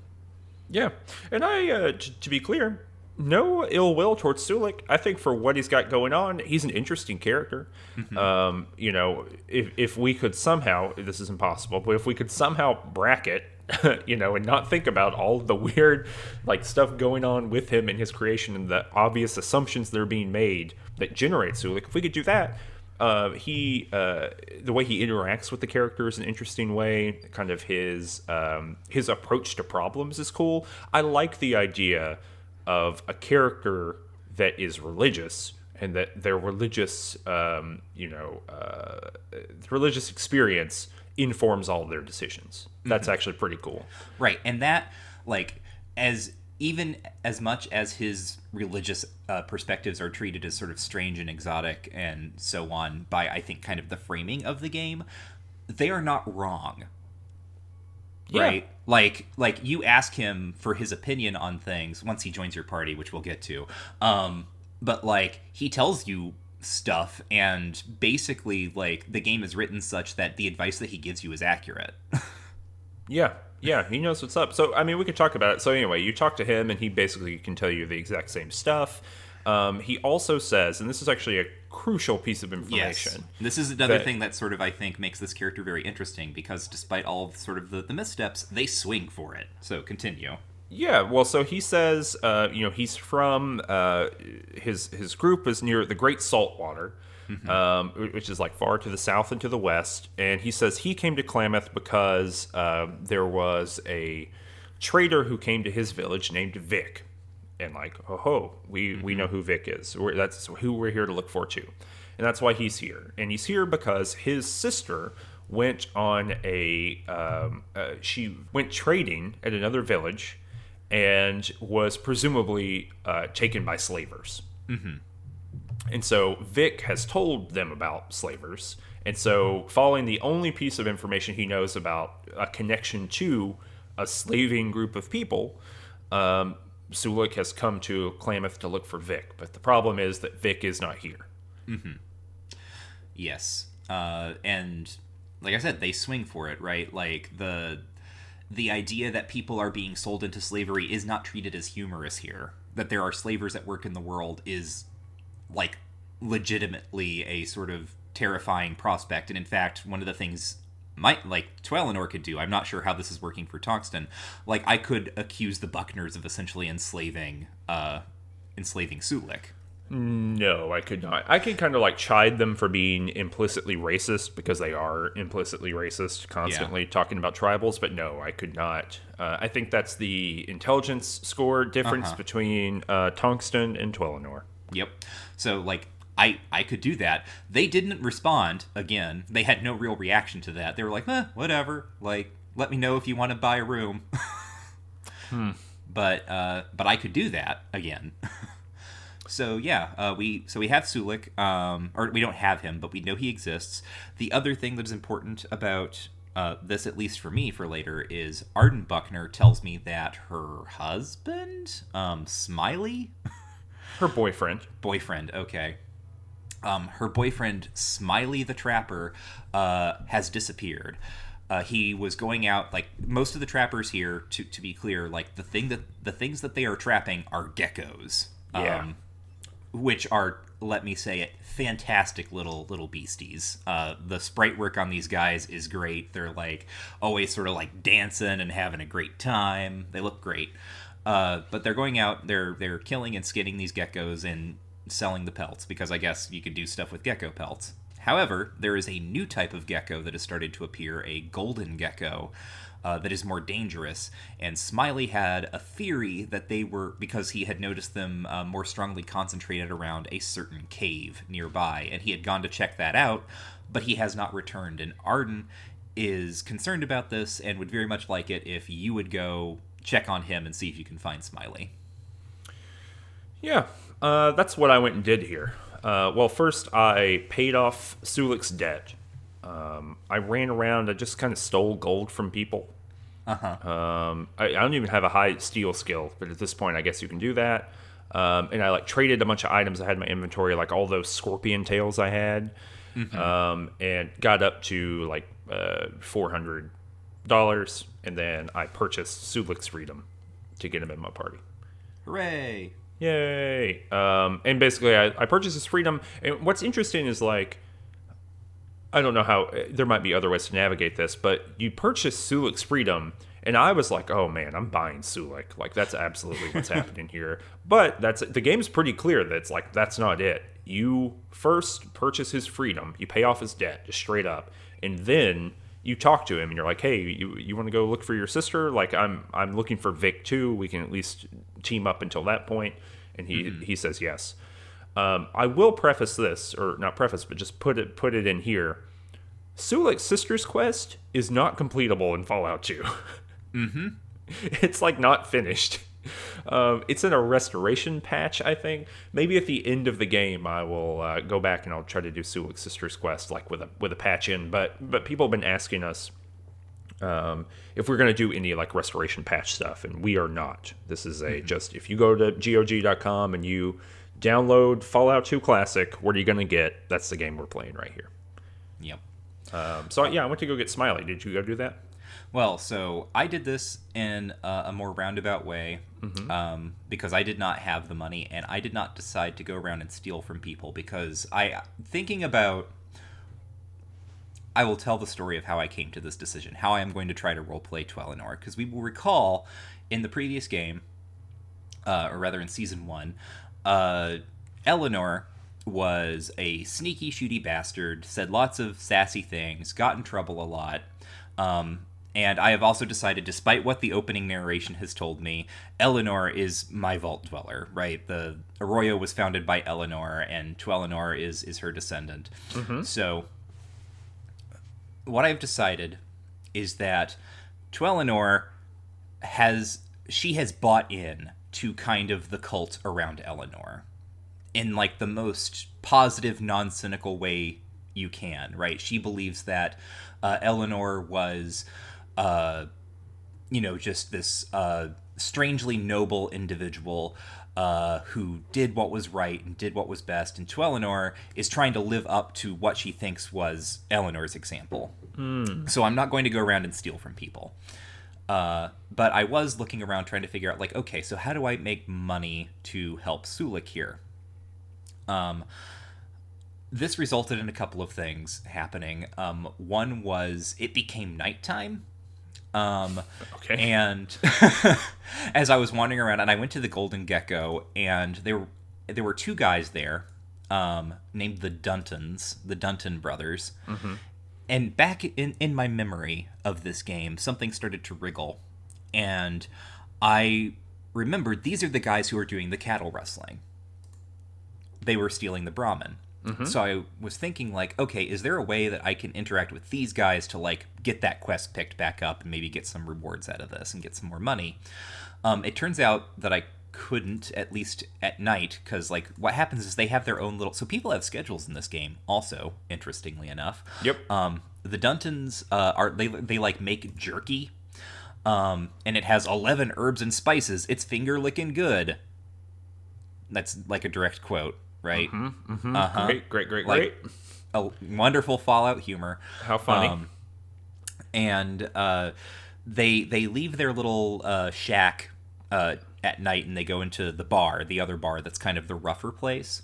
Yeah. And I, to be clear, no ill will towards Sulik. I think for what he's got going on, he's an interesting character. If we could somehow, this is impossible, but if we could somehow bracket, and not think about all the weird, like, stuff going on with him and his creation and the obvious assumptions that are being made that generate Sulik, if we could do that, the way he interacts with the character is an interesting way. Kind of his approach to problems is cool. I like the idea of a character that is religious and that their religious, religious experience informs all of their decisions. That's actually pretty cool. Right. And that, like, even as much as his religious perspectives are treated as sort of strange and exotic and so on by, I think, kind of the framing of the game, they are not wrong. Yeah. Right? Like you ask him for his opinion on things once he joins your party, which we'll get to. But, like, he tells you stuff, and basically, like, the game is written such that the advice that he gives you is accurate. Yeah, he knows what's up. So, I mean, we could talk about it. So, anyway, you talk to him, and he basically can tell you the exact same stuff. He also says, and this is actually a crucial piece of information. Yes. This is another thing that sort of, I think, makes this character very interesting, because despite all of sort of the missteps, they swing for it. So, continue. Yeah, well, so he says, he's from, his group is near the Great Saltwater, which is like far to the south and to the west. And he says he came to Klamath because there was a trader who came to his village named Vic. And like, we know who Vic is. That's who we're here to look for too. And that's why he's here. And he's here because his sister went on she went trading at another village and was presumably taken by slavers. And so Vic has told them about slavers. And so, following the only piece of information he knows about a connection to a slaving group of people, Sulik has come to Klamath to look for Vic. But the problem is that Vic is not here. Yes. And like I said, they swing for it, right? Like, the idea that people are being sold into slavery is not treated as humorous here. That there are slavers at work in the world is, like, legitimately a sort of terrifying prospect. And in fact, one of the things Twellinor could do, I'm not sure how this is working for Toxton, like, I could accuse the Buckners of essentially enslaving Sulik. No, I could not. I could kind of like chide them for being implicitly racist, because they are implicitly racist, constantly talking about tribals, but no, I could not. I think that's the intelligence score difference between Tungsten and Twellinor. Yep. So, like, I could do that. They didn't respond. Again, they had no real reaction to that. They were like, whatever. Like, let me know if you want to buy a room. But I could do that again. So yeah, we have Sulik, or we don't have him, but we know he exists. The other thing that is important about this, at least for me, for later, is Arden Buckner tells me that her husband, Smiley, her boyfriend, okay. Her boyfriend, Smiley the Trapper, has disappeared. He was going out, like most of the trappers here, to be clear, like the things that they are trapping are geckos. Which are, let me say it, fantastic little beasties. The sprite work on these guys is great. They're like always sort of like dancing and having a great time. They look great. But they're going out, they're killing and skinning these geckos and selling the pelts, because I guess you could do stuff with gecko pelts. However, there is a new type of gecko that has started to appear, a golden gecko, that is more dangerous. And Smiley had a theory that they were, because he had noticed them more strongly concentrated around a certain cave nearby, and he had gone to check that out, but he has not returned. And Arden is concerned about this and would very much like it if you would go check on him and see if you can find Smiley. Yeah, that's what I went and did here. Well, first I paid off Sulik's debt. I ran around, I just kind of stole gold from people. I don't even have a high steal skill, but at this point I guess you can do that. And I like traded a bunch of items I had in my inventory, like all those scorpion tails I had, and got up to like $400, and then I purchased Sulik's freedom to get him in my party. Hooray! Yay! And basically I purchased his freedom, and what's interesting is, like, I don't know how, there might be other ways to navigate this, but you purchase Sulik's freedom, and I was like, oh man, I'm buying Sulik. Like, that's absolutely what's happening here. But the game's pretty clear that it's like, that's not it. You first purchase his freedom, you pay off his debt, just straight up, and then you talk to him, and you're like, hey, you want to go look for your sister? Like, I'm looking for Vic too. We can at least team up until that point. And he says yes. I will preface this, or not preface, but just put it in here. Sulik's sister's quest is not completable in Fallout 2. It's like not finished. It's in a restoration patch, I think. Maybe at the end of the game, I will go back and I'll try to do Sulik's sister's quest, like with a patch in. But people have been asking us if we're going to do any like restoration patch stuff, and we are not. This is just, if you go to GOG.com and you download Fallout 2 Classic, what are you going to get? That's the game we're playing right here. Yep. So I went to go get Smiley. Did you go do that? Well, so I did this in a more roundabout way, because I did not have the money, and I did not decide to go around and steal from people, because I will tell the story of how I came to this decision, how I am going to try to roleplay Twellinor, because we will recall in the previous game, or rather in Season 1, Eleanor was a sneaky, shooty bastard, said lots of sassy things, got in trouble a lot, and I have also decided, despite what the opening narration has told me, Eleanor is my vault dweller, right? The Arroyo was founded by Eleanor, and Twellinor is her descendant. So what I've decided is that Twellinor has bought in to kind of the cult around Eleanor. in like the most positive, non-cynical way you can, right? She believes that Eleanor was, just this strangely noble individual who did what was right and did what was best, and Eleanor is trying to live up to what she thinks was Eleanor's example. So I'm not going to go around and steal from people. But I was looking around trying to figure out, like, okay, so how do I make money to help Sulik here? This resulted in a couple of things happening. One was it became nighttime. Okay. And as I was wandering around, and I went to the Golden Gecko, and there were two guys there, named the Dunton brothers. Mm-hmm. And back in my memory of this game, something started to wriggle, and I remembered these are the guys who are doing the cattle rustling. They were stealing the Brahmin. Mm-hmm. So I was thinking, like, okay, is there a way that I can interact with these guys to, like, get that quest picked back up and maybe get some rewards out of this and get some more money? It turns out that I couldn't, at least at night, because, like, what happens is they have their own little... So people have schedules in this game, also, interestingly enough. Yep. The Duntons, they like, make jerky, and it has 11 herbs and spices. It's finger-licking good. That's, like, a direct quote. Right? Mm-hmm, mm-hmm. Great. Like, a wonderful Fallout humor. How funny. And they leave their little shack at night, and they go into the other bar that's kind of the rougher place.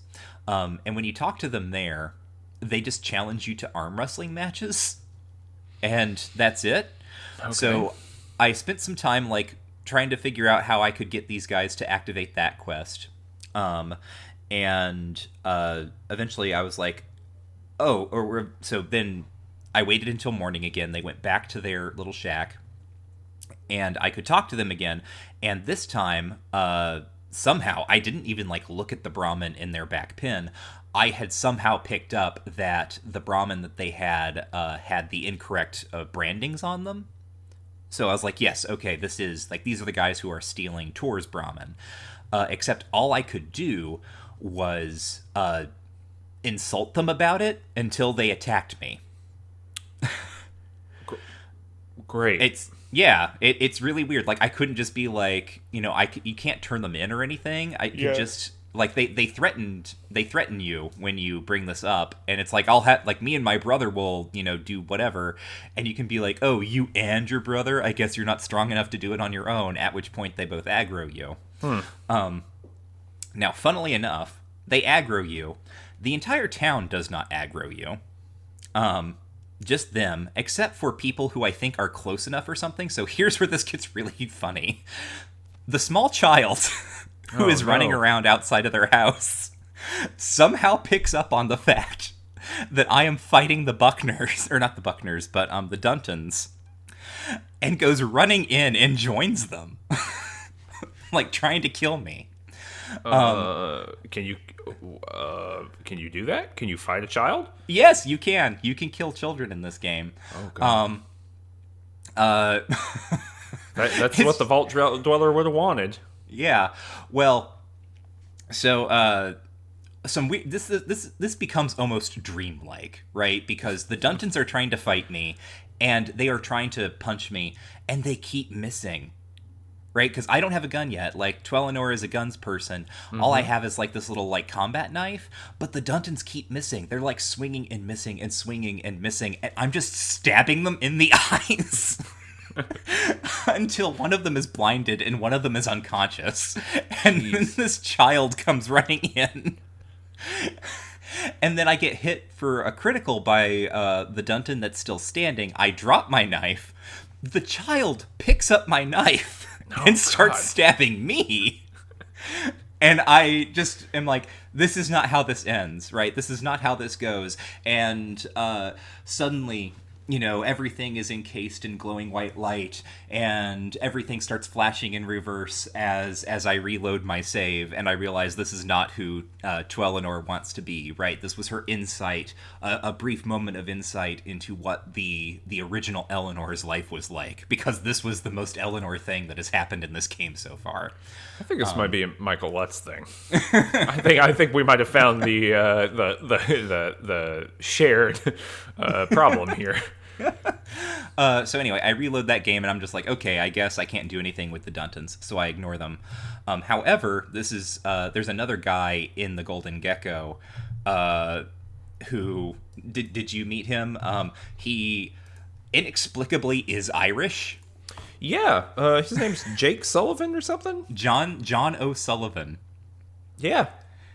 And when you talk to them there, they just challenge you to arm wrestling matches. And that's it. Okay. So I spent some time, like, trying to figure out how I could get these guys to activate that quest. And eventually I was like, so then I waited until morning again. They went back to their little shack, and I could talk to them again. And this time, somehow, I didn't even, like, look at the Brahmin in their back pen. I had somehow picked up that the Brahmin that they had the incorrect brandings on them. So I was like, yes, okay, this is, like, these are the guys who are stealing Tor's Brahmin. Except all I could do was insult them about it until they attacked me. Great. It's really weird. Like, I couldn't just be like, you can't turn them in or anything. I could just, like, they threaten you when you bring this up, and it's like, I'll have, like, me and my brother will, do whatever, and you can be like, oh, you and your brother? I guess you're not strong enough to do it on your own, at which point they both aggro you. Now, funnily enough, they aggro you. The entire town does not aggro you. Just them, except for people who I think are close enough or something. So here's where this gets really funny. The small child who is running around outside of their house somehow picks up on the fact that I am fighting the Buckners, or not the Buckners, but the Duntons, and goes running in and joins them, like, trying to kill me. Can you do that? Can you fight a child? Yes, you can. You can kill children in this game. Oh, God. That's what the Vault Dweller would have wanted. Yeah. Well, so this becomes almost dreamlike, right? Because the Duntons are trying to fight me, and they are trying to punch me, and they keep missing. Right? Because I don't have a gun yet. Like, Twellinor is a guns person. Mm-hmm. All I have is, like, this little, like, combat knife. But the Duntons keep missing. They're, like, swinging and missing and swinging and missing. And I'm just stabbing them in the eyes. Until one of them is blinded and one of them is unconscious. And then this child comes running in. And then I get hit for a critical by the Dunton that's still standing. I drop my knife. The child picks up my knife. And starts stabbing me. And I just am like, this is not how this ends, right? This is not how this goes. And suddenly everything is encased in glowing white light, and everything starts flashing in reverse as I reload my save, and I realize this is not who Tweleanor wants to be, right? This was her insight, a brief moment of insight into what the original Eleanor's life was like, because this was the most Eleanor thing that has happened in this game so far. I think this might be a Michael Lutz thing. I think we might have found the shared problem here. So anyway, I reload that game and I'm just like, okay, I guess I can't do anything with the Duntons, so I ignore them. However, there's another guy in the Golden Gecko who did you meet him? He inexplicably is Irish. Yeah, his name's Jake Sullivan or something? John O'Sullivan. Yeah.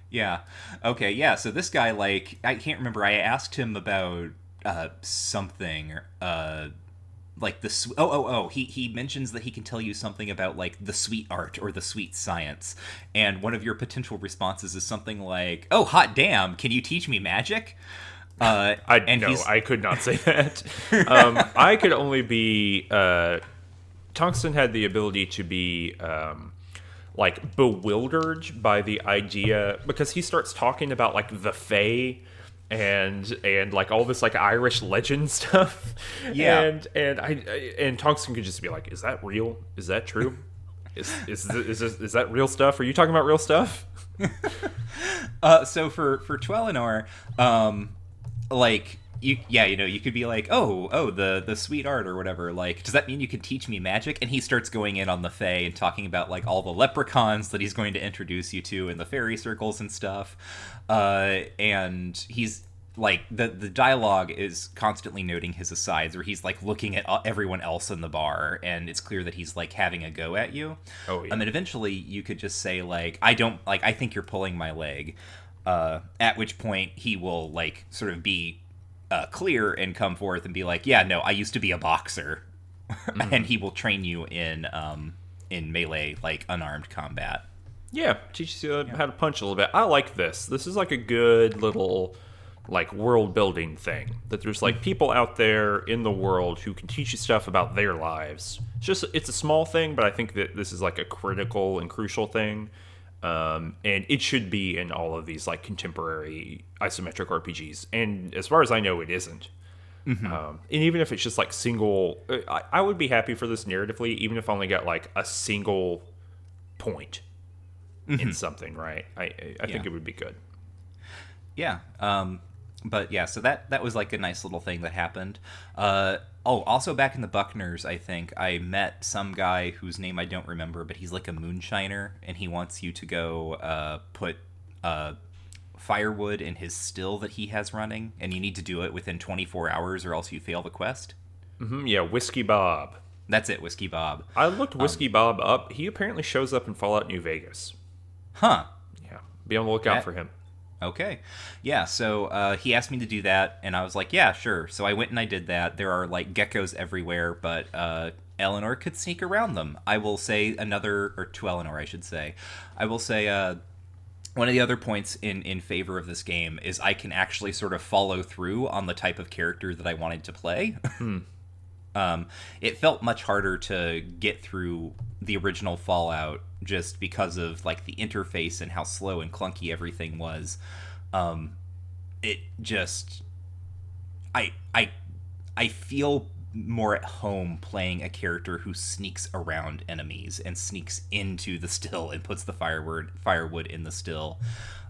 Yeah. Okay, yeah, so this guy, like, I can't remember, I asked him about something, like the he mentions that he can tell you something about like the sweet art or the sweet science, and one of your potential responses is something like, "Oh, hot damn, can you teach me magic?" I could not say that. I could only be. Tungsten had the ability to be like bewildered by the idea, because he starts talking about like the Fae and like all this like Irish legend stuff. Yeah. And Tungsten could just be like, "Is that real? Is that true? Is that real stuff? Are you talking about real stuff?" So for Tweleanor, like you could be like, oh the sweet art or whatever, like, does that mean you can teach me magic? And he starts going in on the Fae and talking about like all the leprechauns that he's going to introduce you to in the fairy circles and stuff, and he's like, the dialogue is constantly noting his asides where he's like looking at everyone else in the bar, and it's clear that he's like having a go at you. Oh yeah. And eventually you could just say like, I think you're pulling my leg, at which point he will like sort of be clear and come forth and be like, yeah, no, I used to be a boxer. Mm-hmm. And he will train you in melee, like unarmed combat. Yeah, teaches you how to punch a little bit. I like this. This is like a good little like world building thing, that there's like people out there in the world who can teach you stuff about their lives. It's a small thing, but I think that this is like a critical and crucial thing. And it should be in all of these like contemporary isometric RPGs, and as far as I know, it isn't. Mm-hmm. And even if it's just like single, I would be happy for this narratively, even if I only got like a single point in something, right? I think it would be good. Yeah. But yeah, so that was like a nice little thing that happened. Also back in the Buckners, I think I met some guy whose name I don't remember, but he's like a moonshiner, and he wants you to go put firewood in his still that he has running, and you need to do it within 24 hours or else you fail the quest. Mm-hmm, yeah, Whiskey Bob. That's it, Whiskey Bob. I looked Whiskey Bob up. He apparently shows up in Fallout New Vegas. Huh. Yeah, be on the lookout for him. Okay. Yeah, so he asked me to do that, and I was like, yeah, sure. So I went and I did that. There are, like, geckos everywhere, but Eleanor could sneak around them. I will say to Eleanor, I should say. I will say one of the other points in favor of this game is I can actually sort of follow through on the type of character that I wanted to play. It felt much harder to get through the original Fallout just because of like the interface and how slow and clunky everything was. It just I feel more at home playing a character who sneaks around enemies and sneaks into the still and puts the firewood in the still.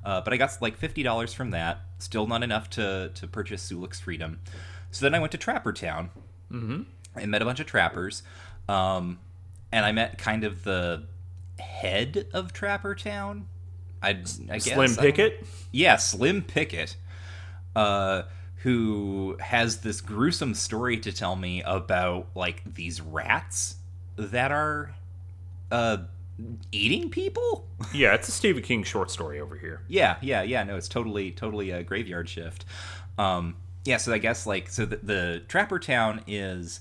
But I got like $50 from that. Still not enough to purchase Suluk's Freedom. So then I went to Trapper Town. Mm-hmm. I met a bunch of trappers. And I met kind of the head of Trapper Town. I guess. Slim Pickett? Yeah, Slim Pickett. Who has this gruesome story to tell me about, like, these rats that are eating people? Yeah, it's a Stephen King short story over here. Yeah, no, it's totally a Graveyard Shift. Yeah, so I guess, like, so the Trapper Town is...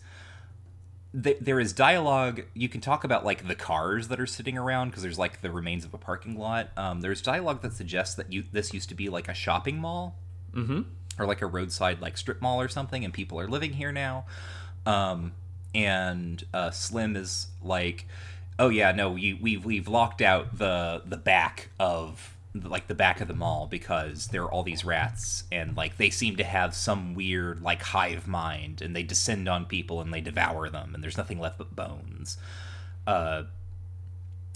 There is dialogue. You can talk about, like, the cars that are sitting around, because there's, like, the remains of a parking lot. There's dialogue that suggests that this used to be, like, a shopping mall. Mm-hmm. or like a roadside like strip mall or something, and people are living here now. And Slim is like, oh yeah, no, we've locked out the back of like the back of the mall because there are all these rats, and like they seem to have some weird like hive mind, and they descend on people and they devour them, and there's nothing left but bones.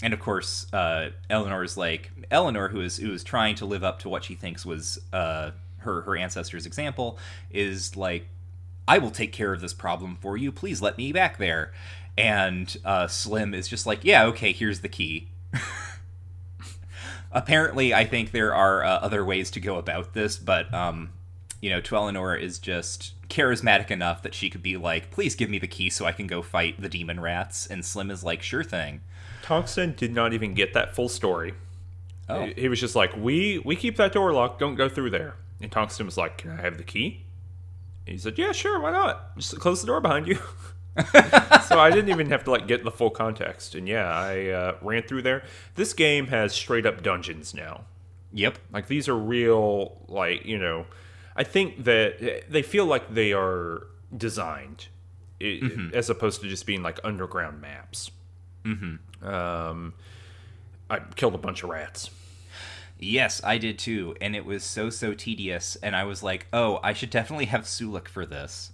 And of course, Eleanor, who is trying to live up to what she thinks was her ancestors' example, is like, I will take care of this problem for you. Please let me back there. And Slim is just like, yeah, okay, here's the key. Apparently, I think there are other ways to go about this, but, Eleanor is just charismatic enough that she could be like, please give me the key so I can go fight the demon rats. And Slim is like, sure thing. Tungsten did not even get that full story. Oh. He was just like, we keep that door locked, don't go through there. And Tungsten was like, can I have the key? And he said, yeah, sure, why not? Just close the door behind you. So I didn't even have to like get the full context. And yeah, I ran through there. This game has straight up dungeons now. Yep. Like these are real, like, I think that they feel like they are designed as opposed to just being like underground maps. I killed a bunch of rats. Yes, I did too, and it was so tedious, and I was like, oh, I should definitely have Sulik for this.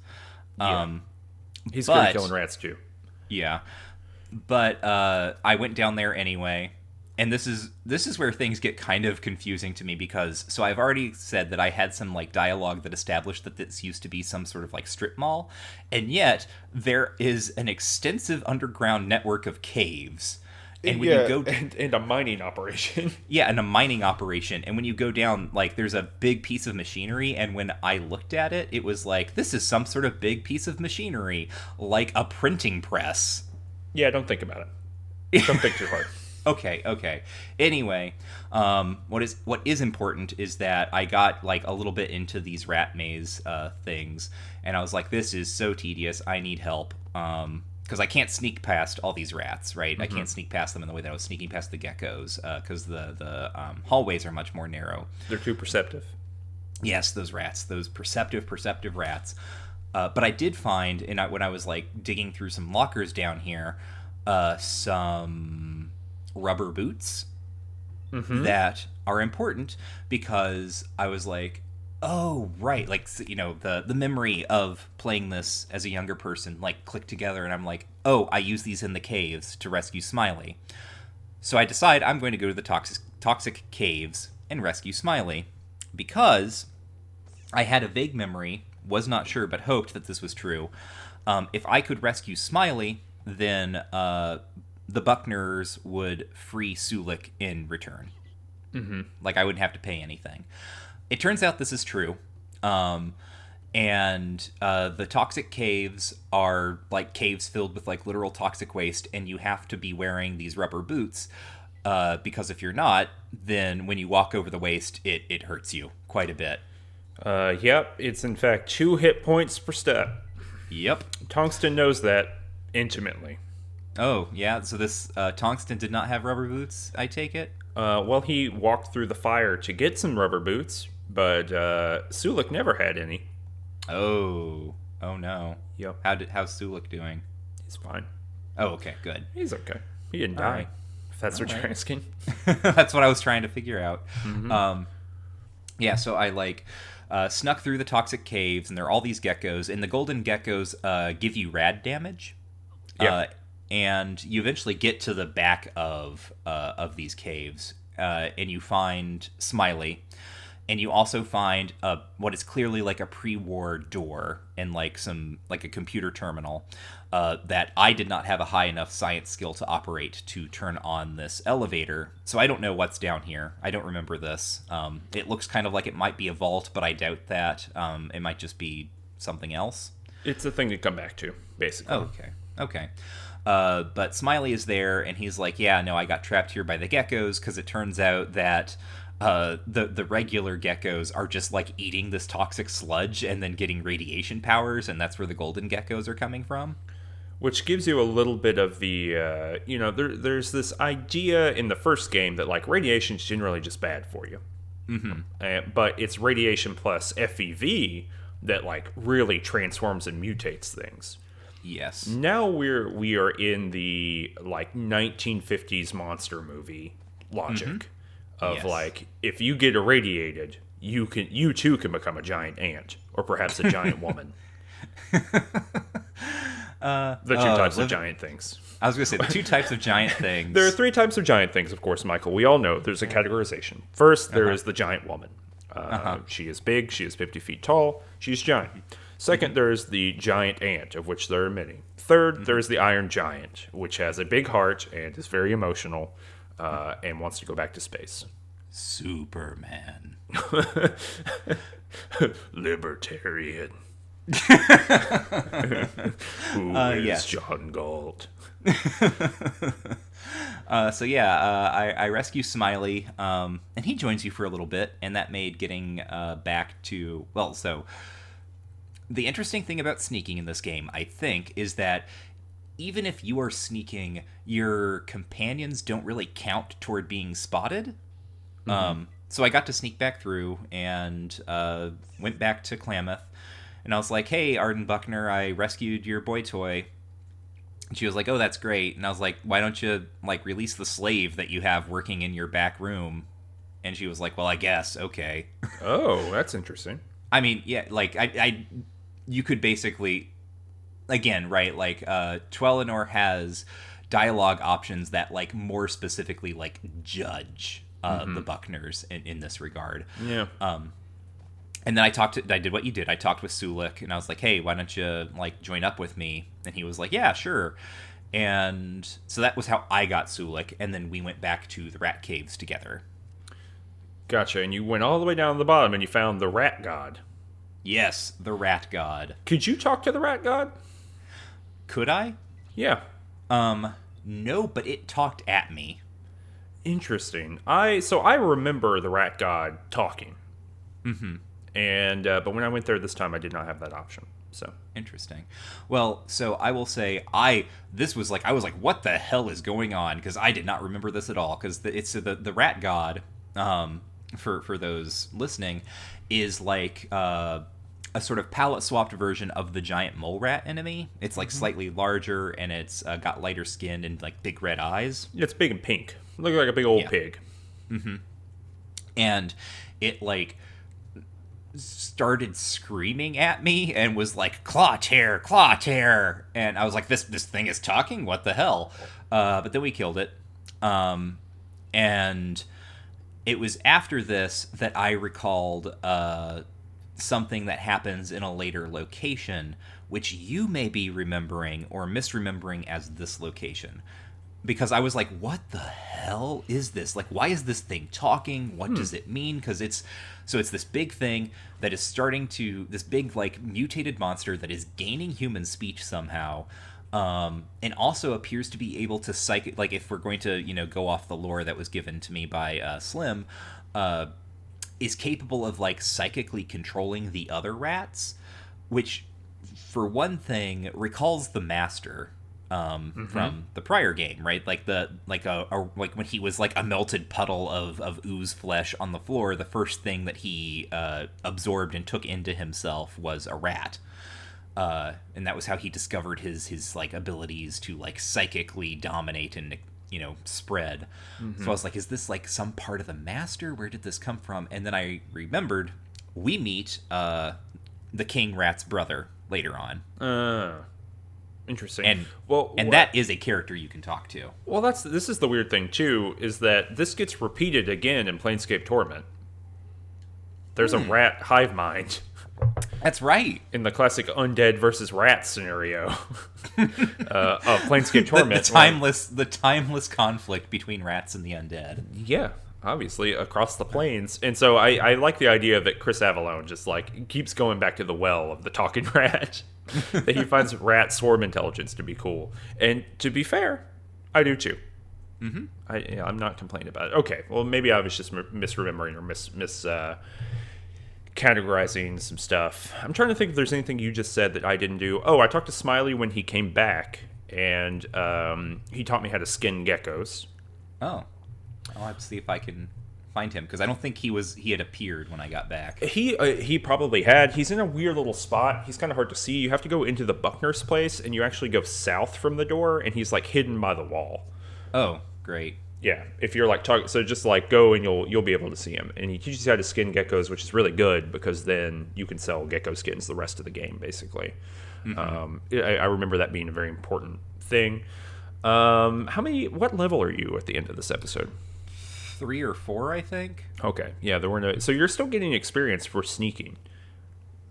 Yeah. He's good at killing rats too. Yeah. But I went down there anyway, and this is where things get kind of confusing to me, because so I've already said that I had some like dialogue that established that this used to be some sort of like strip mall, and yet there is an extensive underground network of caves. And when you go and a mining operation. Yeah, and a mining operation. And when you go down, like, there's a big piece of machinery, and when I looked at it, it was like, this is some sort of big piece of machinery, like a printing press. Yeah, don't think about it. Don't think too hard. Okay. Anyway, what is important is that I got like a little bit into these rat maze things, and I was like, this is so tedious. I need help. Because I can't sneak past all these rats, right? I can't sneak past them in the way that I was sneaking past the geckos, because the hallways are much more narrow. They're too perceptive. Yes, those rats, those perceptive rats. But I did find, when I was like digging through some lockers down here, some rubber boots that are important, because I was like, oh, right, like, the memory of playing this as a younger person, like, clicked together, and I'm like, oh, I use these in the caves to rescue Smiley. So I decide I'm going to go to the toxic caves and rescue Smiley, because I had a vague memory, was not sure, but hoped that this was true. If I could rescue Smiley, then the Buckners would free Sulik in return. Like, I wouldn't have to pay anything. It turns out this is true, and the toxic caves are like caves filled with like literal toxic waste, and you have to be wearing these rubber boots, because if you're not, then when you walk over the waste, it hurts you quite a bit. Yep, it's in fact 2 hit points per step. Yep. Tungsten knows that intimately. Oh, yeah, so this Tungsten did not have rubber boots, I take it? Well, he walked through the fire to get some rubber boots, but Sulik never had any. Oh no. Yep. How's Sulik doing? He's fine. Oh, okay, good. He's okay. He didn't die. Right. If that's what you're asking. That's what I was trying to figure out. Yeah, so I like snuck through the toxic caves, and there are all these geckos, and the golden geckos give you rad damage. Yeah. And you eventually get to the back of these caves, and you find Smiley, and you also find what is clearly like a pre-war door and like a computer terminal that I did not have a high enough science skill to operate to turn on this elevator. So I don't know what's down here. I don't remember this. It looks kind of like it might be a vault, but I doubt that. It might just be something else. It's a thing to come back to, basically. Oh, okay. But Smiley is there, and he's like, yeah, no, I got trapped here by the geckos, because it turns out that the regular geckos are just like eating this toxic sludge and then getting radiation powers, and that's where the golden geckos are coming from. Which gives you a little bit of the, there's this idea in the first game that like radiation is generally just bad for you. But it's radiation plus FEV that like really transforms and mutates things. Yes. Now we are in the like 1950s monster movie logic of like, if you get irradiated, you too can become a giant ant or perhaps a giant woman. The two types of giant things. I was going to say the two types of giant things. There are three types of giant things, of course, Michael. We all know there's a categorization. First, there is the giant woman. She is big. She is 50 feet tall. She's giant. Second, there is the giant ant, of which there are many. Third, there is the iron giant, which has a big heart and is very emotional and wants to go back to space. Superman. Libertarian. Who is John Galt? I rescue Smiley, and he joins you for a little bit, and that made getting back to... Well, so... The interesting thing about sneaking in this game, I think, is that even if you are sneaking, your companions don't really count toward being spotted. So I got to sneak back through and went back to Klamath, and I was like, hey, Arden Buckner, I rescued your boy toy. And she was like, oh, that's great. And I was like, why don't you, like, release the slave that you have working in your back room? And she was like, well, I guess, okay. Oh, that's interesting. I mean, yeah, like, you could basically, again, right, like, Twellinor has dialogue options that, like, more specifically, like, judge the Buckners in this regard. Yeah. And then I did what you did. I talked with Sulik, and I was like, hey, why don't you, like, join up with me? And he was like, yeah, sure. And so that was how I got Sulik, and then we went back to the rat caves together. Gotcha, and you went all the way down to the bottom, and you found the rat god. Yes, the rat god. Could you talk to the rat god? Could I? Yeah. No, but it talked at me. Interesting. I remember the rat god talking. And but when I went there this time, I did not have that option. So interesting. Well, so I will say I was like, what the hell is going on? Because I did not remember this at all. Because it's the rat god. For those listening, is like a sort of palette swapped version of the giant mole rat enemy. It's like slightly larger, and it's got lighter skin and like big red eyes. It's big and pink. Looks like a big old pig. And it like started screaming at me and was like, claw tear, and I was like, this thing is talking, what the hell? But then we killed it, and it was after this that I recalled something that happens in a later location, which you may be remembering or misremembering as this location. Because I was like, what the hell is this? Like, why is this thing talking? What does it mean? Because it's this big thing that is this big, like, mutated monster that is gaining human speech somehow, and also appears to be able to like, if we're going to, go off the lore that was given to me by Slim, is capable of, like, psychically controlling the other rats, which, for one thing, recalls the Master. From the prior game, right? Like like when he was like a melted puddle of ooze flesh on the floor, the first thing that he absorbed and took into himself was a rat, and that was how he discovered his like abilities to like psychically dominate and spread. So I was like, is this like some part of the Master? Where did this come from? And then I remembered we meet the King Rat's brother later on. Interesting. And that is a character you can talk to. Well, this is the weird thing too, is that this gets repeated again in Planescape Torment. There's a rat hive mind. That's right. In the classic undead versus rat scenario of Planescape Torment. The timeless conflict between rats and the undead. Yeah, obviously across the plains. And so I like the idea that Chris Avallone just like keeps going back to the well of the talking rat. That he finds rat swarm intelligence to be cool. And to be fair, I do too. I'm not complaining about it. Okay, well, maybe I was just misremembering or categorizing some stuff. I'm trying to think if there's anything you just said that I didn't do. Oh, I talked to Smiley when he came back, and he taught me how to skin geckos. Oh. I'll have to see if I can find him? Because I don't think he had appeared when I got back. He probably had. He's in a weird little spot. He's kind of hard to see. You have to go into the Buckner's place, and you actually go south from the door, and he's like hidden by the wall. Oh, great. Yeah, if you're like talking, so just like go and you'll be able to see him, and he teaches you how to skin geckos, which is really good because then you can sell gecko skins the rest of the game, basically. I remember that being a very important thing. What level are you at the end of this episode? 3 or 4, I think. Okay, yeah, there were no. So you're still getting experience for sneaking.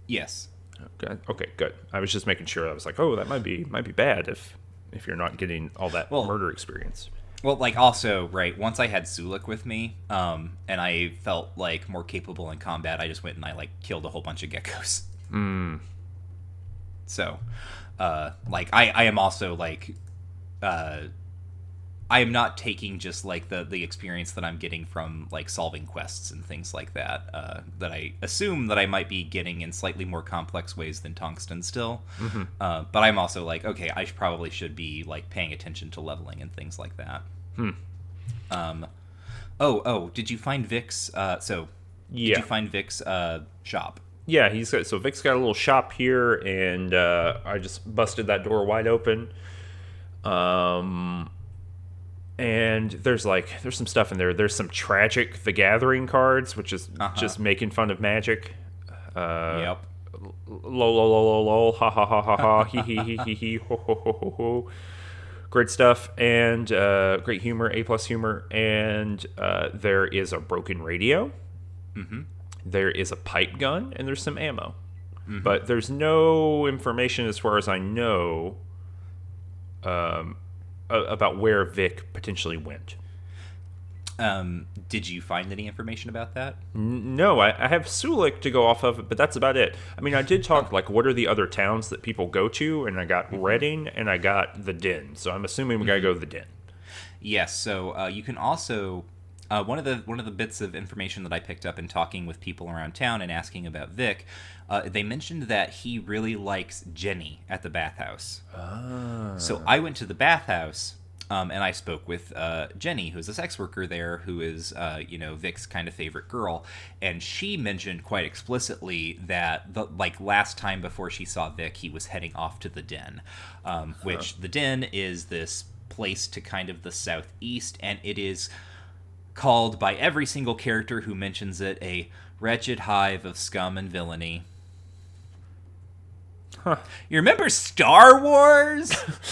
Yes. Okay, good. I was just making sure. I was like, oh, that might be bad if you're not getting all that murder experience. Well, like, also, right, once I had Sulik with me, and I felt, like, more capable in combat, I just went and I, like, killed a whole bunch of geckos. So, like, I am also, like, I am not taking just, like, the experience that I'm getting from, like, solving quests and things like that, that I assume that I might be getting in slightly more complex ways than Tungsten still. But I'm also like, okay, I probably should be, like, paying attention to leveling and things like that. Did you find Vic's, Did you find Vic's, shop? Yeah, Vic's got a little shop here, and I just busted that door wide open. And there's some stuff in there. There's some Tragic the Gathering cards, which is just making fun of magic. Yep. Lol, ha ha ha ha ha, he he he he ho ho ho ho ho. Great stuff, and great humor, A+ humor, and there is a broken radio. There is a pipe gun, and there's some ammo. But there's no information, as far as I know, about where Vic potentially went. Did you find any information about that? No, I have Sulik to go off of, but that's about it. I mean, I did talk, like, what are the other towns that people go to, and I got Reading, and I got the Den, so I'm assuming we gotta go to the Den. Yes, so you can also... one of the bits of information that I picked up in talking with people around town and asking about Vic, they mentioned that he really likes Jenny at the bathhouse. So I went to the bathhouse, and I spoke with Jenny, who's a sex worker there, who is Vic's kind of favorite girl, and she mentioned quite explicitly that the last time before she saw Vic, he was heading off to the Den, which the Den is this place to kind of the southeast, and it is called by every single character who mentions it a wretched hive of scum and villainy. You remember Star Wars?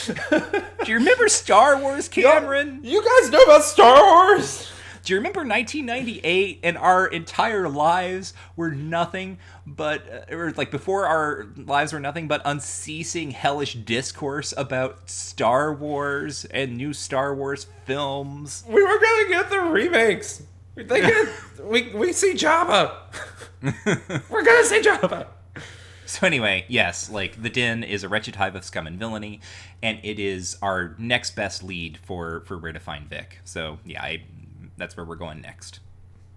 Do you remember Star Wars, Cameron? You guys know about Star Wars? Do you remember 1998 and our entire lives were nothing but, before our lives were nothing but unceasing hellish discourse about Star Wars and new Star Wars films? We were gonna get the remakes. We see Jabba. We're gonna see Jabba. So anyway, yes, the Den is a wretched hive of scum and villainy, and it is our next best lead for where to find Vic. So yeah, that's where we're going next.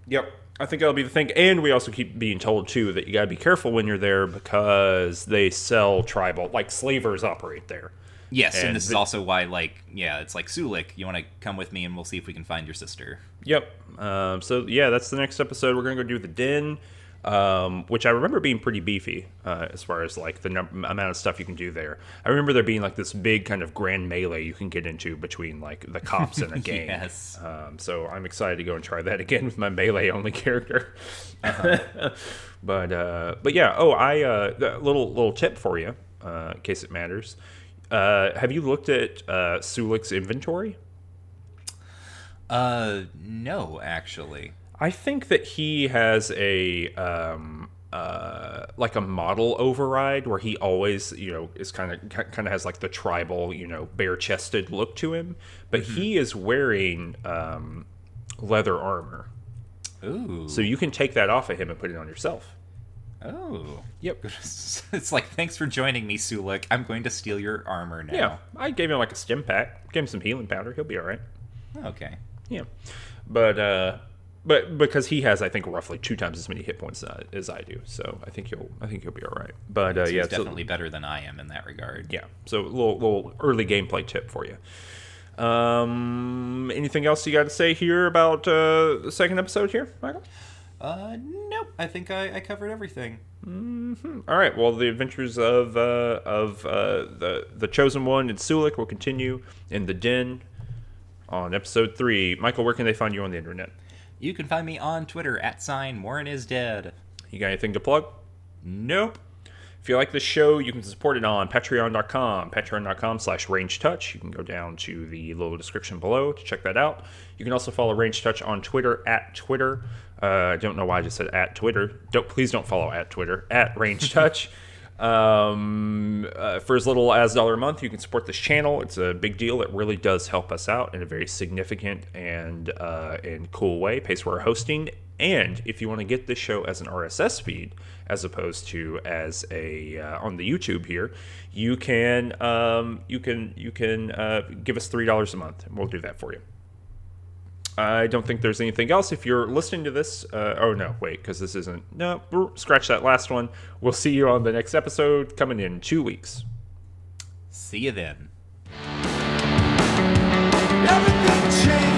Yep, I think that'll be the thing. And we also keep being told, too, that you gotta be careful when you're there because they sell tribal, slavers operate there. Yes, and this is also why, it's like, Sulik, you want to come with me and we'll see if we can find your sister. Yep. So, yeah, that's the next episode. We're going to go do the Den, which I remember being pretty beefy as far as, the amount of stuff you can do there. I remember there being, this big kind of grand melee you can get into between, the cops and a gang. Yes. So I'm excited to go and try that again with my melee-only character. But yeah. Oh, a little tip for you, in case it matters. Have you looked at Sulik's inventory? No, actually. I think that he has a model override where he always, is kind of has the tribal, bare-chested look to him, but he is wearing leather armor. Ooh. So you can take that off of him and put it on yourself. Oh. Yep. It's thanks for joining me, Sulik. I'm going to steal your armor now. Yeah, I gave him a stim pack, gave him some healing powder. He'll be all right. Okay. Yeah, but because he has, I think, roughly 2 times as many hit points as I do, so I think he'll be all right. But so he's definitely better than I am in that regard. Yeah. So a little early gameplay tip for you. Anything else you got to say here about the second episode here, Michael? Nope. I think I covered everything. All right. Well, the adventures of the Chosen One and Sulik will continue in the Den on episode 3. Michael, where can they find you on the internet? You can find me on Twitter @Warren is dead. You got anything to plug? Nope. If you like this show, you can support it on patreon.com/rangetouch. You can go down to the little description below to check that out. You can also follow Range Touch on Twitter @Twitter. I don't know why I just said @Twitter. Please don't follow @Twitter @Range Touch. For as little as $1 a month, you can support this channel. It's a big deal. It really does help us out in a very significant and cool way. Pays for our hosting. And if you want to get this show as an RSS feed, as opposed to as a on the YouTube here, you can give us $3 a month, and we'll do that for you. I don't think there's anything else. If you're listening to this, oh no, wait, because this isn't. No, scratch that last one. We'll see you on the next episode coming in 2 weeks. See you then. Everything changed.